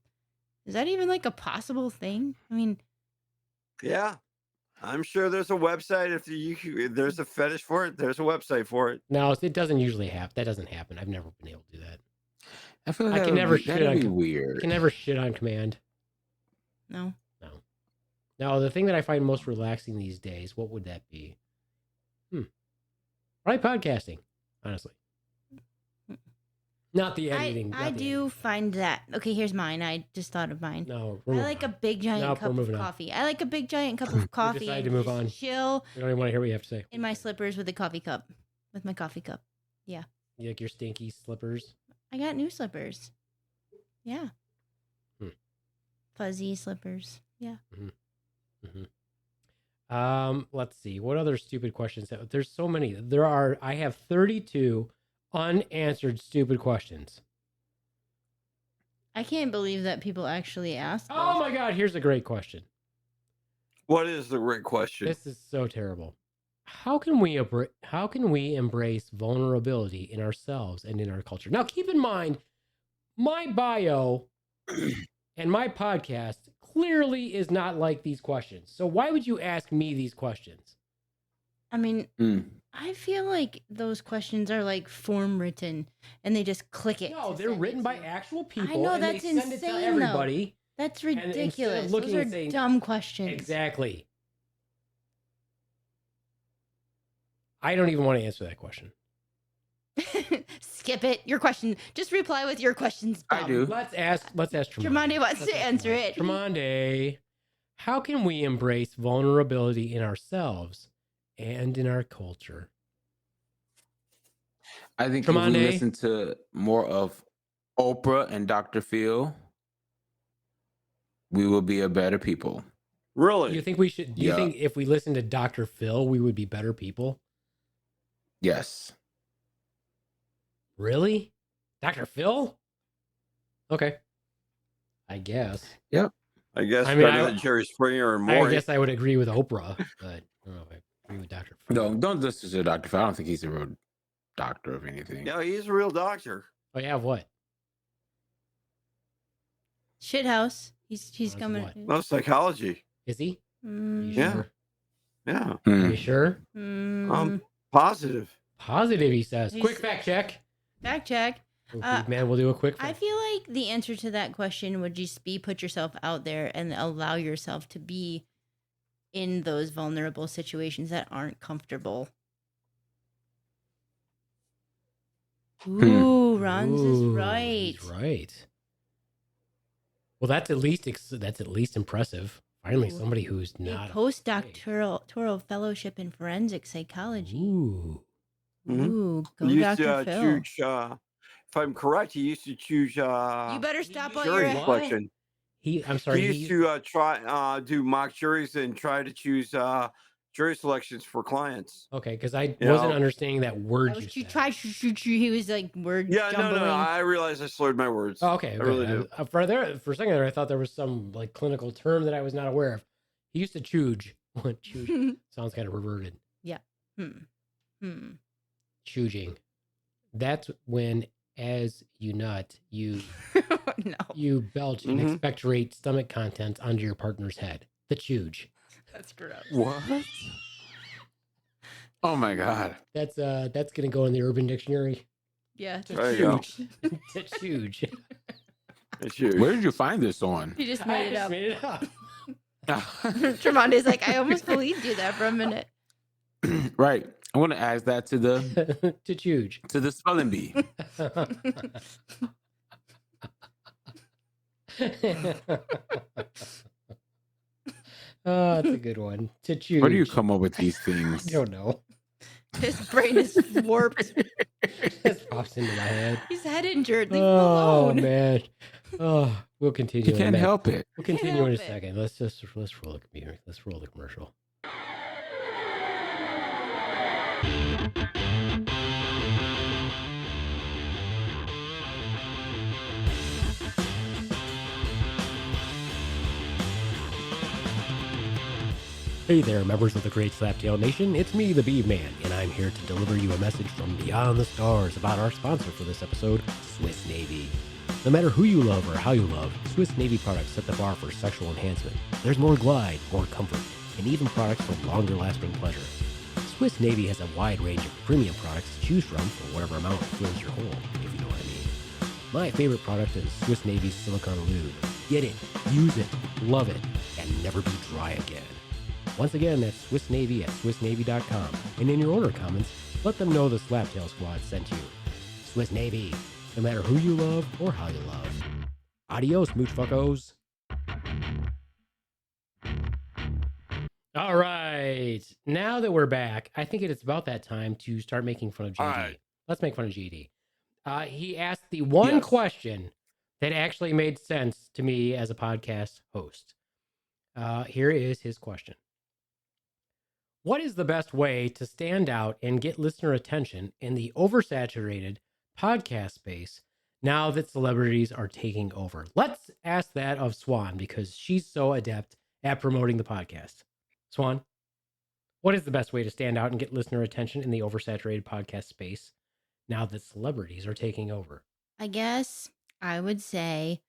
Is that even like a possible thing? I mean, Yeah. I'm sure there's a website. If there's a fetish for it, there's a website for it. No, it doesn't usually happen. That doesn't happen. I've never been able to do that. I feel like I that can would never be, shit that'd on be com- weird. I can never shit on command. no. Now, the thing that I find most relaxing these days, what would that be? Probably podcasting, honestly. Not the editing. I do find that. Okay, here's mine. I just thought of mine. No, I like a big giant Nope, cup we're of moving on. coffee. I like a big giant cup of coffee. decided and to move just on. Chill I don't even want to hear what you have to say. in my slippers with a coffee cup. With my coffee cup. You like your stinky slippers? I got new slippers. Yeah. Hmm. Fuzzy slippers. Yeah. Let's see. What other stupid questions? There's so many. I have 32 unanswered stupid questions. I can't believe that people actually ask. Oh my God, here's a great question. What is the right question? This is so terrible. How can we embrace vulnerability in ourselves and in our culture? Now, keep in mind, my bio and my podcast clearly is not like these questions. So why would you ask me these questions? I mean, Mm. I feel like those questions are like form written and they just click it. No, to they're send it written to by you. actual people. know, and that's they send it to insane, though. everybody. That's instead of ridiculous. looking Those are and saying- dumb questions. Exactly. I don't even want to answer that question. Skip it. Your question. Just reply with your questions. I dumb. do. Let's ask Tremonde. Tremonde wants Let's to ask answer it. Tremonde, how can we embrace vulnerability in ourselves and in our culture? I think if Tremonde. we listen to more of Oprah and Dr. Phil, we will be a better people. Really? Do you think we should? Do you Yeah. think if we listen to Dr. Phil, we would be better people? Yes. Really? Dr. Phil? Okay. I guess. I guess I mean, better than Jerry Springer and I Maury. guess I would agree with Oprah, but I don't know if I agree with Dr. Phil. No, don't listen to Dr. Phil. I don't think he's a real doctor of anything. No, he's a real doctor. Oh, yeah, what? Shithouse. He's That's coming. what? No psychology. Is he? Are you Yeah. sure? Yeah. Are Hmm. you sure? Positive. Positive, he says. He's- Quick fact check. Fact check. Man, we'll do a quick I fact. feel like the answer to that question would just be put yourself out there and allow yourself to be in those vulnerable situations that aren't comfortable. Ooh, Ron's is Ooh, right. He's right. Well, that's at least impressive. Finally, Ooh. somebody who's A not postdoctoral fellowship in forensic psychology. Ooh. Mhm. Ooh, go He used Dr. to Phil. choose, if I'm correct, he used to choose You better stop while jury you're What? selection. I'm sorry. He used to try do mock juries and try to choose jury selections for clients. Okay, because I You wasn't know- understanding that word. That was you you said. tried. He was like word Yeah, jumbling. no. I realized I slurred my words. Oh, okay. I really do. For a second there, I thought there was some like clinical term that I was not aware of. He used to chuge. What chuge? Sounds kind of perverted. Chuging. That's when, as you nut, you No, belch and Mhm. expectorate stomach contents onto your partner's head. The chuge. that's gross. What? Oh my God. That's gonna go in the Urban Dictionary. Yeah, To There you go. chuge. To chuge. It's huge. Where did you find this on? he just I made it just up. made it up. Tremonde's like, I almost believed you there for a minute. Right. I want to add that to the To chuge. spelling bee. Oh, that's a good one. To choose. Where do you come up with these I things? don't know. His brain is warped. That's pops into my head. He's head injured. Leave him Oh alone. man. Oh, we'll continue. You in a can't minute. help it. We'll Can't continue in a help it. second. Let's roll the music. Let's roll the commercial. Hey there, members of the Great Slaptail Nation. It's me, the Beaveman, and I'm here to deliver you a message from beyond the stars about our sponsor for this episode, Swiss Navy. No matter who you love or how you love, Swiss Navy products set the bar for sexual enhancement. There's more glide, more comfort, and even products for longer-lasting pleasure. Swiss Navy has a wide range of premium products to choose from for whatever amount fills your hole, if you know what I mean. My favorite product is Swiss Navy's Silicone Lube. Get it, use it, love it, and never be dry again. Once again, that's Swiss Navy at SwissNavy.com. And in your order comments, let them know the Slaptail Squad sent you. Swiss Navy, no matter who you love or how you love. Adios, mooch fuckos. All right. Now that we're back, I think it's about that time to start making fun of JD. All right. Let's make fun of JD. He asked the one question that actually made sense to me as a podcast host. Here is his question. What is the best way to stand out and get listener attention in the oversaturated podcast space now that celebrities are taking over? Let's ask that of Swan because she's so adept at promoting the podcast. Swan, what is the best way to stand out and get listener attention in the oversaturated podcast space now that celebrities are taking over? I guess I would say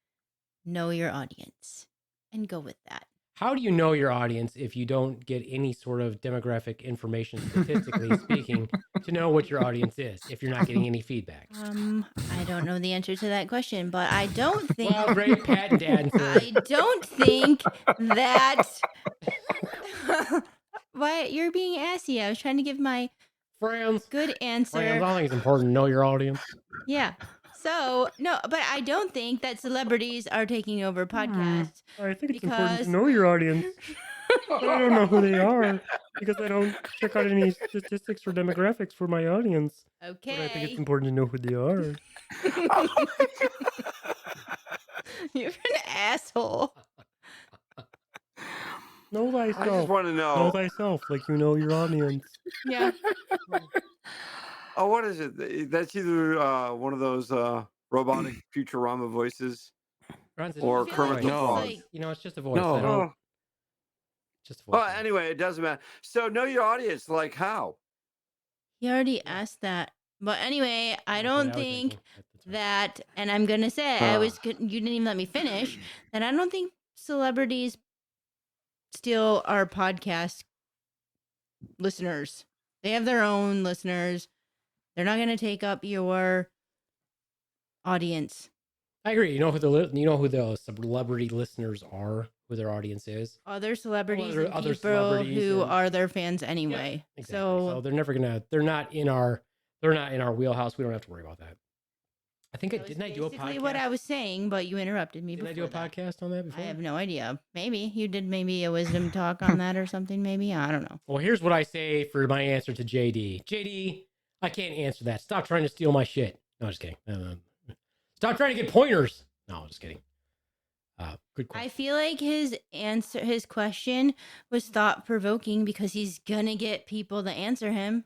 know your audience and go with that. How do you know your audience if you don't get any sort of demographic information, statistically speaking, to know what your audience is if you're not getting any feedback? I don't know the answer to that question, but I don't think Well, great patent answer. I don't think that why you're being assy. I was trying to give my Friends, good answer. I don't think it's important to know your audience. Yeah. So, no, but I don't think that celebrities are taking over podcasts. I think it's important to Because- know your audience. I don't know who they are because I don't check out any statistics or demographics for my audience. Okay. important to know who they are. You're an asshole. Know I just thyself. want to Know know. thyself like you know your audience. Yeah. Oh, what is it? That's either one of those robotic Futurama voices. Or I feel Kermit like the it's Frog. like- You know, it's just a voice. No. I don't, Oh, just a voice. well, anyway, it doesn't matter. So know your audience. Like how? He already asked that. But anyway, I don't think that, and I'm going to say, you didn't even let me finish, and I don't think celebrities steal our podcast listeners. They have their own listeners. They're not going to take up your audience. I agree. You know who the celebrity listeners are, who their audience is. Other celebrities Other- and other people celebrities who and- are their fans anyway. Exactly. So they're never gonna. They're not in our wheelhouse. We don't have to worry about that. I think that was didn't I do a basically podcast? what I was saying, but you interrupted me. Didn't I do a before that. podcast on that before? I have no idea. Maybe you did. Maybe a wisdom talk on that or something. Maybe I don't know. Well, here's what I say for my answer to JD. JD, I can't answer that. Stop trying to steal my shit. No, just kidding. Stop trying to get pointers. No, just kidding. Good question. I feel like his question was thought provoking because he's gonna get people to answer him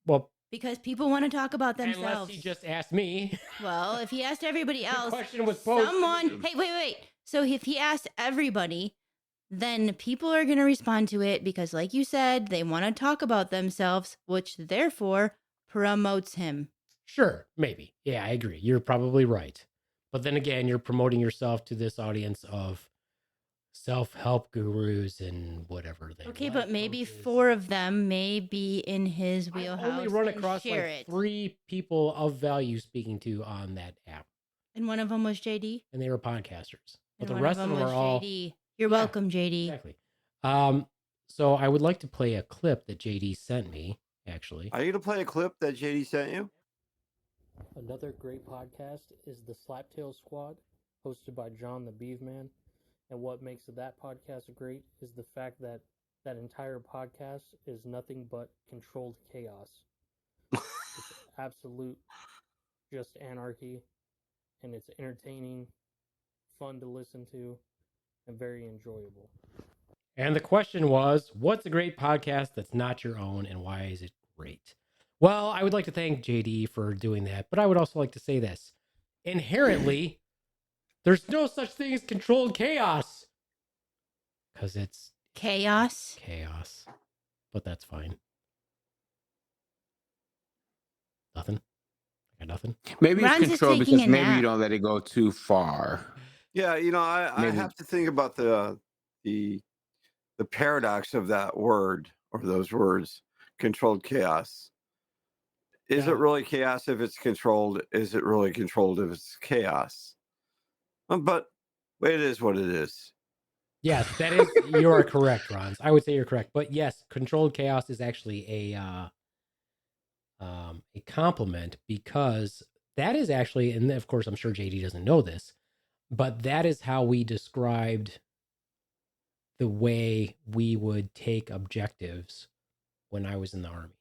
Well, because people want to talk about unless themselves. he just asked me. Well, if he asked everybody else, question was posed to someone. me. Hey, wait. So if he asked everybody, then people are gonna respond to it because, like you said, they want to talk about themselves, which therefore promotes him. Sure, maybe. Yeah, I agree. You're probably right. But then again, you're promoting yourself to this audience of self-help gurus and whatever they Okay, like, but maybe coaches. 4 of them may be in his wheelhouse. I only run and across share like it. 3 people of value speaking to on that app, And one of them was JD. and they were podcasters. But And the one rest of them was are all JD. You're Yeah, welcome, JD. exactly. So I would like to play a clip that JD sent me. Actually, Are you gonna play a clip that JD sent you? Another great podcast is the Slaptail Squad, hosted by John the Beaveman. And what makes that podcast great is the fact that that entire podcast is nothing but controlled chaos. It's absolute just anarchy, and it's entertaining, fun to listen to, and very enjoyable. And the question was, what's a great podcast that's not your own, and why is it great? Well, I would like to thank JD for doing that, but I would also like to say this. Inherently, there's no such thing as controlled chaos. Because it's Chaos. chaos. But that's fine. Nothing? I got nothing? Maybe Ron's it's just controlled taking because a maybe you nap. don't let it go too far. Yeah, I Maybe. have to think about the paradox of that word or those words, controlled chaos. Is Yeah. it really chaos if it's controlled? Is it really controlled if it's chaos? But it is what it is. Yes, that is, you are correct, Ron. I would say you're correct. But yes, controlled chaos is actually a compliment, because that is actually, and of course, I'm sure JD doesn't know this, but that is how we described the way we would take objectives when I was in the Army,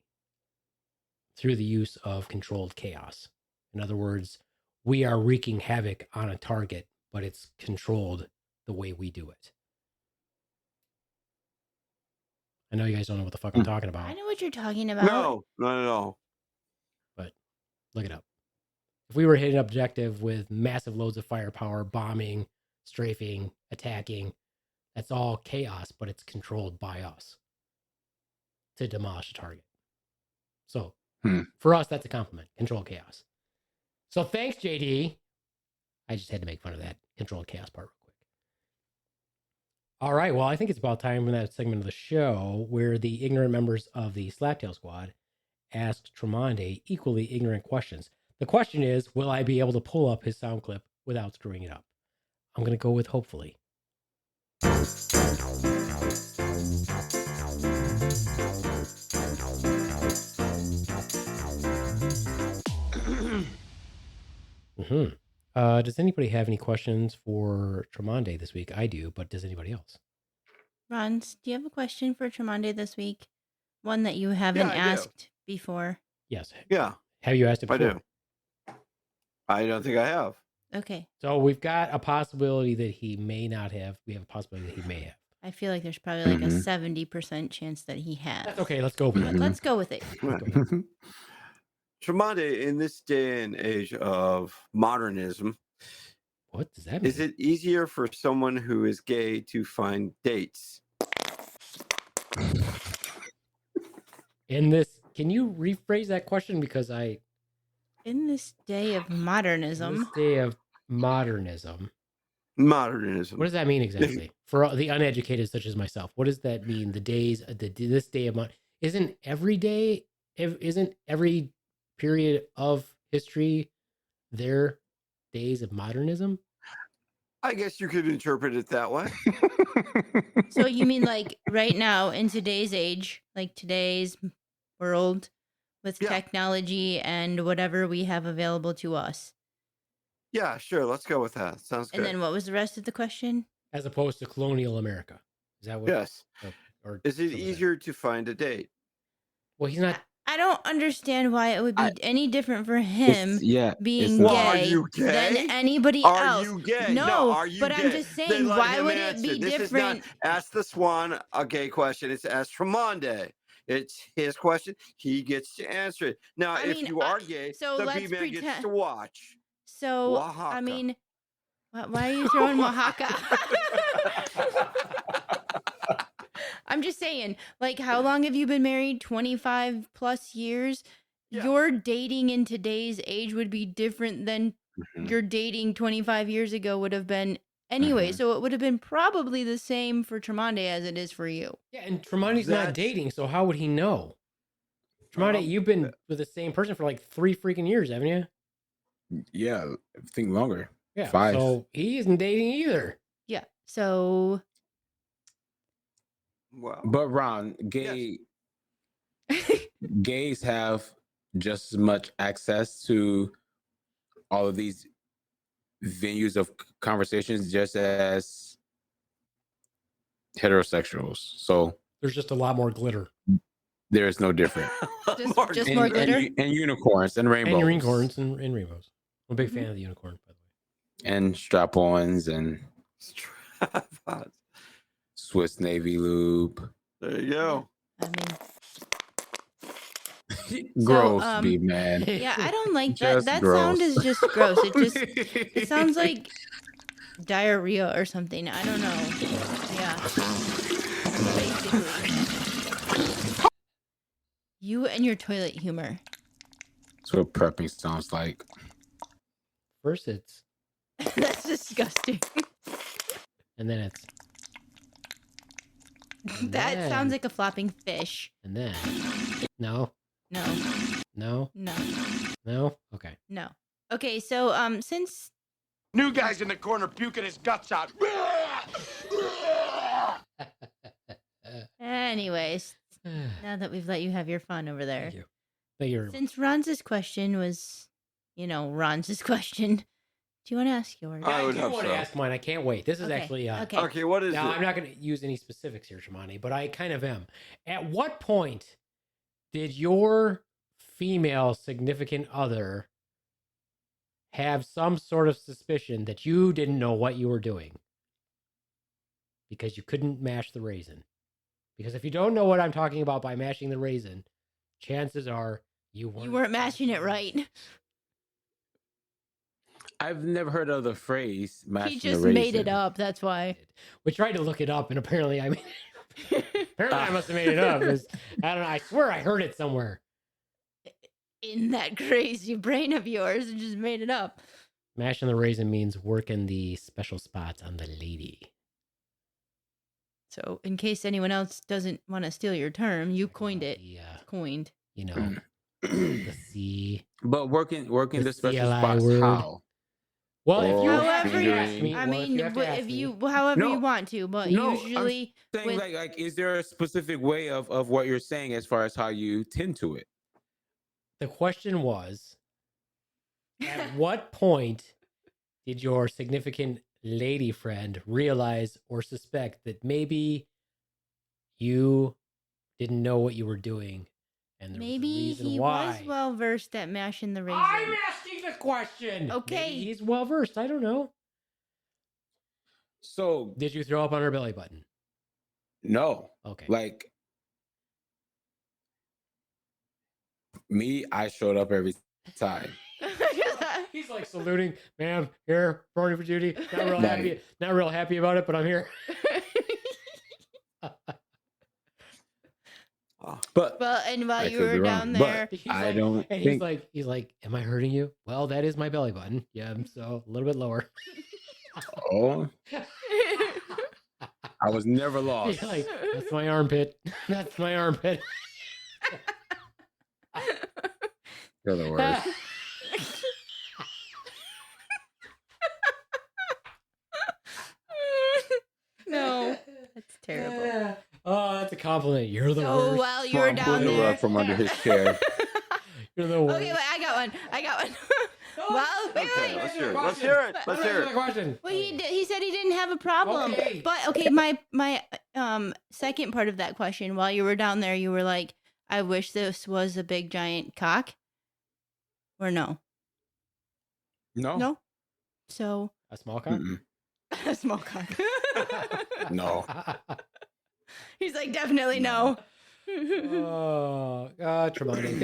through the use of controlled chaos. In other words, we are wreaking havoc on a target, but it's controlled the way we do it. I know you guys don't know what the fuck I'm talking about. I know what you're talking about. No, not at all. But look it up. If we were hitting an objective with massive loads of firepower, bombing, strafing, attacking, that's all chaos, but it's controlled by us to demolish a target. So for us, that's a compliment. Controlled chaos. So thanks, JD. I just had to make fun of that controlled chaos part real quick. All right. Well, I think it's about time for that segment of the show where the ignorant members of the Slaptail Squad asked Tremonde equally ignorant questions. The question is, will I be able to pull up his sound clip without screwing it up? I'm going to go with hopefully. Does anybody have any questions for Tremonde this week? I do, but does anybody else? Rons, do you have a question for Tremonde this week? One that you haven't I do. asked before. Yes. Yeah, Have you asked it I before? do. I don't think I have. Okay. So we've got a possibility that he may not have. We have a possibility that he may have. I feel like there's probably like a 70% chance that he has. That's okay. Let's go with it. Let's go with it. Tremonde, in this day and age of modernism, What does that mean? is it easier for someone who is gay to find dates? In this, can you rephrase that question? Because In this day of modernism, this day of modernism, Modernism. what does that mean exactly? For the uneducated such as myself, what does that mean? This day of isn't every day, isn't every period of history their days of modernism? I guess you could interpret it that way. so you mean like right now in today's age, like today's world with Yeah. technology and whatever we have available to us. Yeah, sure. Let's go with that. Sounds good. And then what was the rest of the question? As opposed to colonial America. Is that what? Yes. Or Is it what was that? easier to find a date? Well, he's not. I don't understand why it would be any different for him being not. Well, are gay you gay? than anybody Are else. you gay? No, are you but gay? I'm just Then saying, let why him would answer. it be This different? Is not Ask the Swan a gay question. It's Ask Tremonde. It's his question. He gets to answer it. Now, I if mean, you are gay, so the let's B-Man gets pretend- to watch. So, Oaxaca. I mean, why are you throwing Oaxaca? I'm just saying, like, how long have you been married? 25 plus years? Yeah. Your dating in today's age would be different than your dating 25 years ago would have been anyway. So it would have been probably the same for Tremonde as it is for you. Yeah, and Tremonde's not That's- dating, so how would he know? Tremonde, you've been with the same person for like 3 freaking years, haven't you? Yeah, I think longer. Yeah. 5. So he isn't dating either. Yeah. So, Wow. But Ron, gays have just as much access to all of these venues of conversations just as heterosexuals. So There's just a lot more glitter. There is no difference. Just more glitter? And unicorns and rainbows. And unicorns and rainbows. I'm a big fan of the unicorn, by the way. And strap-ons and Strap-ons. Swiss Navy lube. There you go. I mean, Gross, So, Beaveman. yeah, I don't like that. Just That gross. sound is just gross. It sounds like diarrhea or something. I don't know. Yeah. Basically. You and your toilet humor. That's what prepping sounds like. First it's, That's disgusting. and then it's, and That then- sounds like a flopping fish. and then, no, No, no, no, no. Okay. no. Okay, so since New guy's in the corner puking his guts out. anyways, now that we've let you have your fun over there. Thank you. Thank you very much. Since Ron's question was, Ron's question, do you want to ask yours? I I would do hope want so. to ask mine. I can't wait. This is Okay, actually okay. Okay, what is Now, it? I'm not going to use any specifics here, Shimani, but I kind of am. At what point did your female significant other have some sort of suspicion that you didn't know what you were doing because you couldn't mash the raisin? Because if you don't know what I'm talking about by mashing the raisin, chances are you weren't mashing it right. I've never heard of the phrase mashing He the just raisin. made it up. That's why. We tried to look it up, and apparently, apparently I must have made it up. 'Cause I don't know. I swear I heard it somewhere. In that crazy brain of yours, and just made it up. Mashing the raisin means working the special spots on the lady. So, in case anyone else doesn't want to steal your term, you coined it. The, Coined. you know, the C. But working The the special CLI spots, word. how? Well, if you Or have to However, ask me, I well, mean, have to ask if me- you, however No, you want to, but no, I'm usually, Saying with- like, is there a specific way of what you're saying as far as how you tend to it? the question was, at what point did your significant lady friend realize or suspect that maybe you didn't know what you were doing, and there maybe was a reason he why? was well versed at mashing the raisin. I'm asking the question. Okay. Maybe he's well versed. I don't know. So Did you throw up on her belly button? no, Okay. like me, I showed up every time. He's like saluting, ma'am, here, reporting for duty. Not real Right. happy. Not real happy about it, but I'm here. But Well, and while I you could were be wrong, down but- there, He's I like- don't And think- he's like, am I hurting you? Well, that is my belly button. Yeah, so a little bit lower. oh, I was never lost. He's like, that's my armpit. That's my armpit. You're the worst. no, that's terrible. Oh, that's a compliment. You're the So worst. while you were Mom down pulled the there, rug from under his chair. You're the worst. Okay, wait, I got one. Well, wait, Okay, wait. let's hear it. Let's hear it. Let's hear it. Question. Well, he said he didn't have a problem. Okay. But okay, my second part of that question, while you were down there, you were like, I wish this was a big giant cock. Or no? No, No. So A small cock? Mm-mm. a small cock. No. He's like, definitely no. Oh, Tremonti,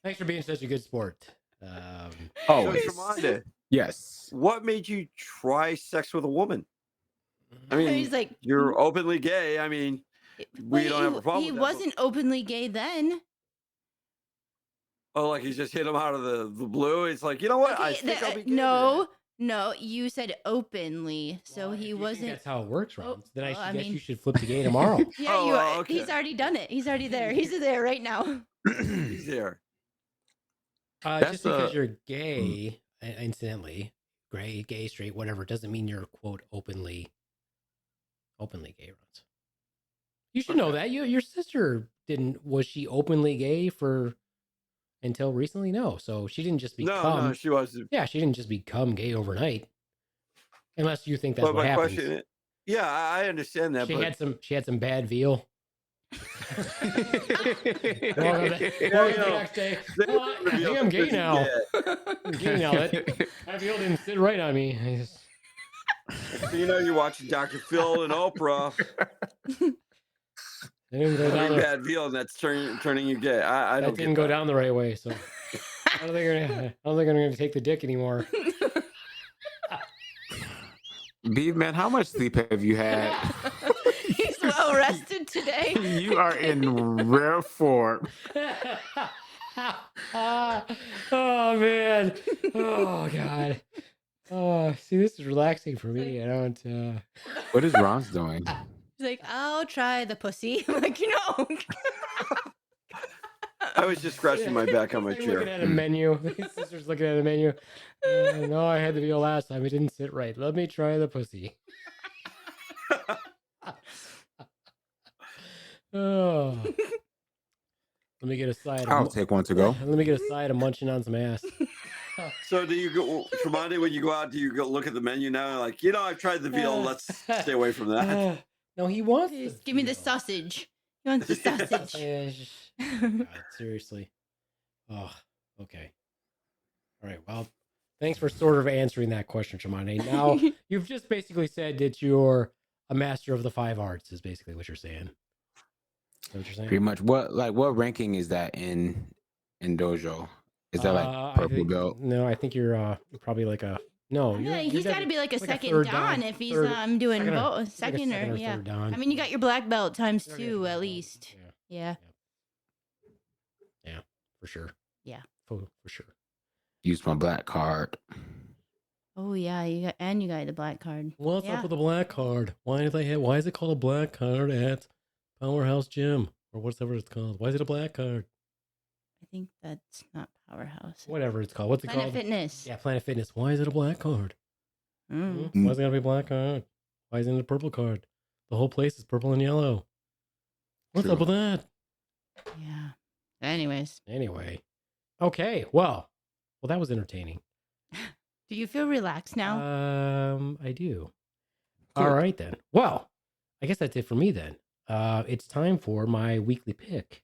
thanks for being such a good sport. So, Always. Tremonti, Yes. what made you try sex with a woman? I mean, He's like, you're openly gay. I mean, we don't have a problem He with that, but- wasn't openly gay then. oh, like he just hit him out of the blue. It's like, you know what? I Okay, think I'll be gay no, you said openly, so Well, if he you think wasn't. that's how it works, Oh, Ron. Then I well, I guess mean- you should flip to gay tomorrow. Yeah, Oh, you well, are. okay. He's already done it. He's already there. He's there right now. today. He's there. That's Just because a- you're gay, incidentally, gay, straight, whatever, doesn't mean you're quote openly gay, Runs. You should know that. Your sister didn't. Was she openly gay for until recently? No, so she didn't just become. No, she wasn't. Yeah, she didn't just become gay overnight. Unless you think that's But what my happens. question, yeah, I understand that. She But had some bad veal. Welcome the next day. Oh, I think I'm gay now. I'm gay now. That reveal didn't sit right on me. I just... So, you're watching Dr. Phil and Oprah. They didn't go down Having the... bad veal, and that's turning you gay. I don't That didn't go down the right way, so I don't think I'm going to take the dick anymore. Beaveman, how much sleep have you had? He's well rested today. You are in rare form. Oh man. Oh god. Oh, see, this is relaxing for me. I don't. What is Ron's doing? He's like, I'll try the pussy. I'm like, I was just scratching my back on my chair. Looking at a menu. His sister's looking at a menu. No, I had the veal last time. It didn't sit right. Let me try the pussy. Oh. Let me get a side. I'll take one to go. Let me get a side of munching on some ass. So do you go, Tremonti, when you go out, do you go look at the menu now? Like, I've tried the veal. Let's stay away from that. No, he wants. Just give me the sausage. He wants the sausage. God, seriously. Oh, okay. All right. Well, thanks for sort of answering that question, Tremonti. Now, you've just basically said that you're a master of the 5 arts, is basically what you're saying. Is that what you're saying? Pretty much. What ranking is that in dojo? Is that like purple belt? No, I think you're probably like a no. Yeah, he's got to be like a second third dan if he's doing both second or yeah. I mean, you got your black belt times 2 at least. Yeah. Yeah, for sure. Yeah. For sure. Use my black card. Oh yeah, you got the black card. What's up with the black card? Why is it called a black card at Powerhouse Gym or whatever it's called? Why is it a black card? I think that's not Powerhouse. Whatever it's called. What's it called? Planet Fitness. Yeah, Planet Fitness. Why is it a black card? Mm. Why is it gotta be a black card? Why isn't it a purple card? The whole place is purple and yellow. What's up with that? Yeah. Anyways. Anyway. Okay. Well, that was entertaining. Do you feel relaxed now? I do. Cool. All right then. Well, I guess that's it for me then. It's time for my weekly pick.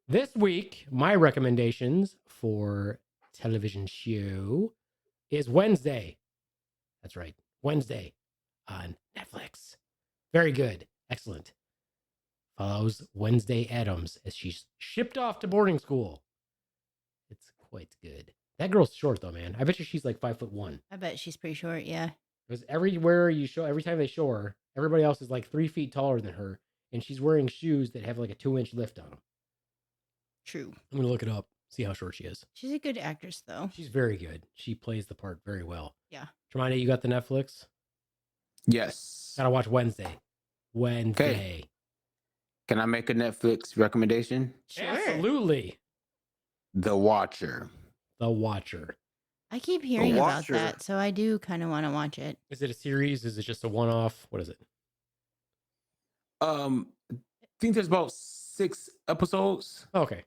This week, my recommendations for television show is Wednesday. That's right. Wednesday on Netflix. Very good. Excellent. Follows Wednesday Addams as she's shipped off to boarding school. It's quite good. That girl's short though, man. I bet you she's like 5'1". I bet she's pretty short, yeah. Because every time they show her, everybody else is like 3 feet taller than her, and she's wearing shoes that have like a 2-inch lift on them. True. I'm gonna look it up, see how short she is. She's a good actress though. She's very good. She plays the part very well. Yeah. Tremonti, you got the Netflix? Yes. Gotta watch Wednesday. Okay. Can I make a Netflix recommendation? Sure. Absolutely. The Watcher. The Watcher. I keep hearing about that, so I do kind of want to watch it. Is it a series? Is it just a one-off? What is it? I think there's about 6 episodes. Okay.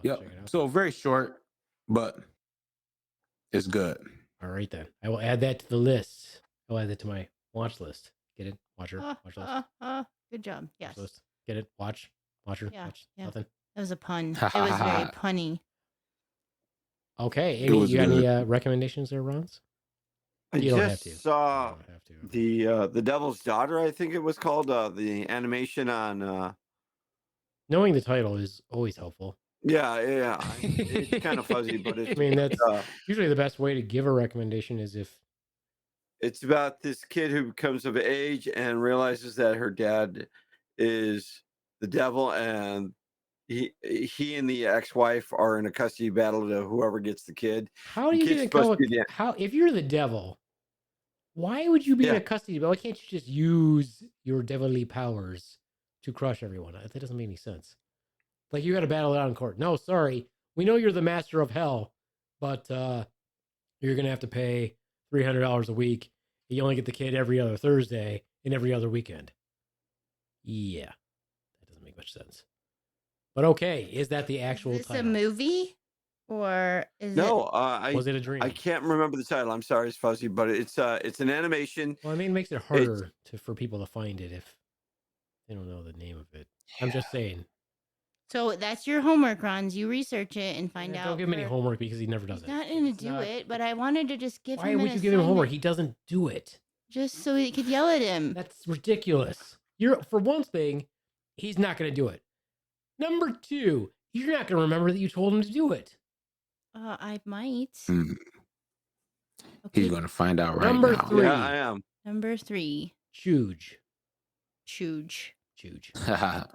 Yep. So very short, but it's good. All right then. I will add that to the list. I'll add that to my watch list. Get it? Watcher. Watch list. Good job. Yes. List. Get it? Watcher. Yeah. Watch. Yeah. Nothing. That was a pun. It was very punny. Okay. Any recommendations there, Rons? You don't have to. Saw the Devil's Daughter, I think it was called, the animation on. Knowing the title is always helpful. Yeah. It's kind of fuzzy, but it's. I mean, that's usually the best way to give a recommendation is if. It's about this kid who comes of age and realizes that her dad is the devil, and he and the ex-wife are in a custody battle to whoever gets the kid. How do you get if you're the devil? Why would you be in a custody battle? Why can't you just use your devilly powers to crush everyone? That doesn't make any sense. Like you got to battle it out in court. No, sorry, we know you're the master of hell, but you're gonna have to pay $300 a week. You only get the kid every other Thursday and every other weekend. Yeah, that doesn't make much sense. But okay, is that the actual title? Is this a movie? Or is was it a dream? I can't remember the title. I'm sorry, it's fuzzy, but it's an animation. Well, I mean, it makes it harder for people to find it if They don't know the name of it. I'm just saying. So that's your homework, Rons. You research it and find out. Don't give him any homework because he never does He's it. not going to do it, but I wanted to just give Why him would you give him homework? He doesn't do it. Just so he could yell at him. That's ridiculous. For one thing, he's not going to do it. Number 2, you're not going to remember that you told him to do it. I might. Mm. Okay. He's going to find out right Number now. 3. Yeah, I am. Number 3. Chuge. Chuge. Chuge. How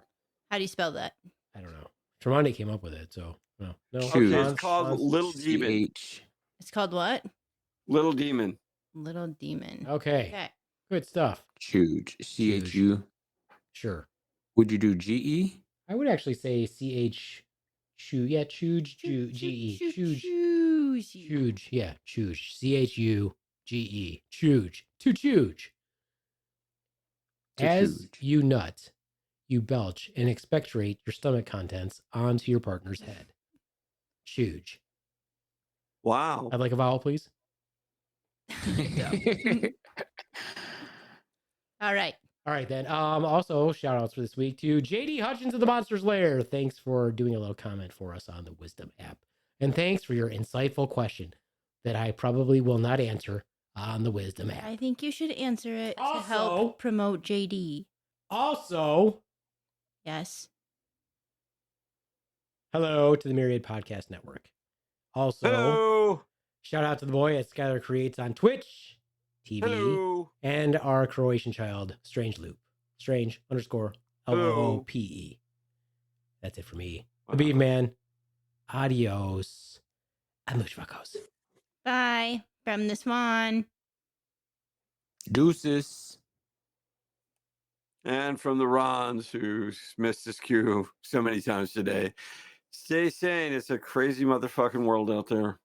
do you spell that? I don't know. Tremonti came up with it, so no. Chuge. Okay, it's called Little Demon. It's called what? Little Demon. Little Demon. Okay. Good stuff. Chuge. CHU. Sure. Would you do GE? I would actually say CH. Yeah, Chuge. GE. Chuge. Chuge. Yeah, Chuge. CHUGE. Chuge. To Chuge. As you nut, you belch and expectorate your stomach contents onto your partner's head. Chuge. Wow. I'd like a vowel, please. All right. All right, then. Also, shout outs for this week to JD Hutchins of the Monsters Lair. Thanks for doing a little comment for us on the Wisdom app. And thanks for your insightful question that I probably will not answer on the Wisdom app. I think you should answer it to Also- help promote JD. Also, Yes. hello to the Myriad Podcast Network. Also, Hello. shout out to the boy at Skylar Creates on Twitch TV. Hello. And our Croatian child, Strange Loop. Strange _ LOOPE. That's it for me. The Beaveman. Adios. Amushvakos. Bye from the Swan. Deuces. And from the Rons, who missed his cue so many times today. Stay sane. It's a crazy motherfucking world out there.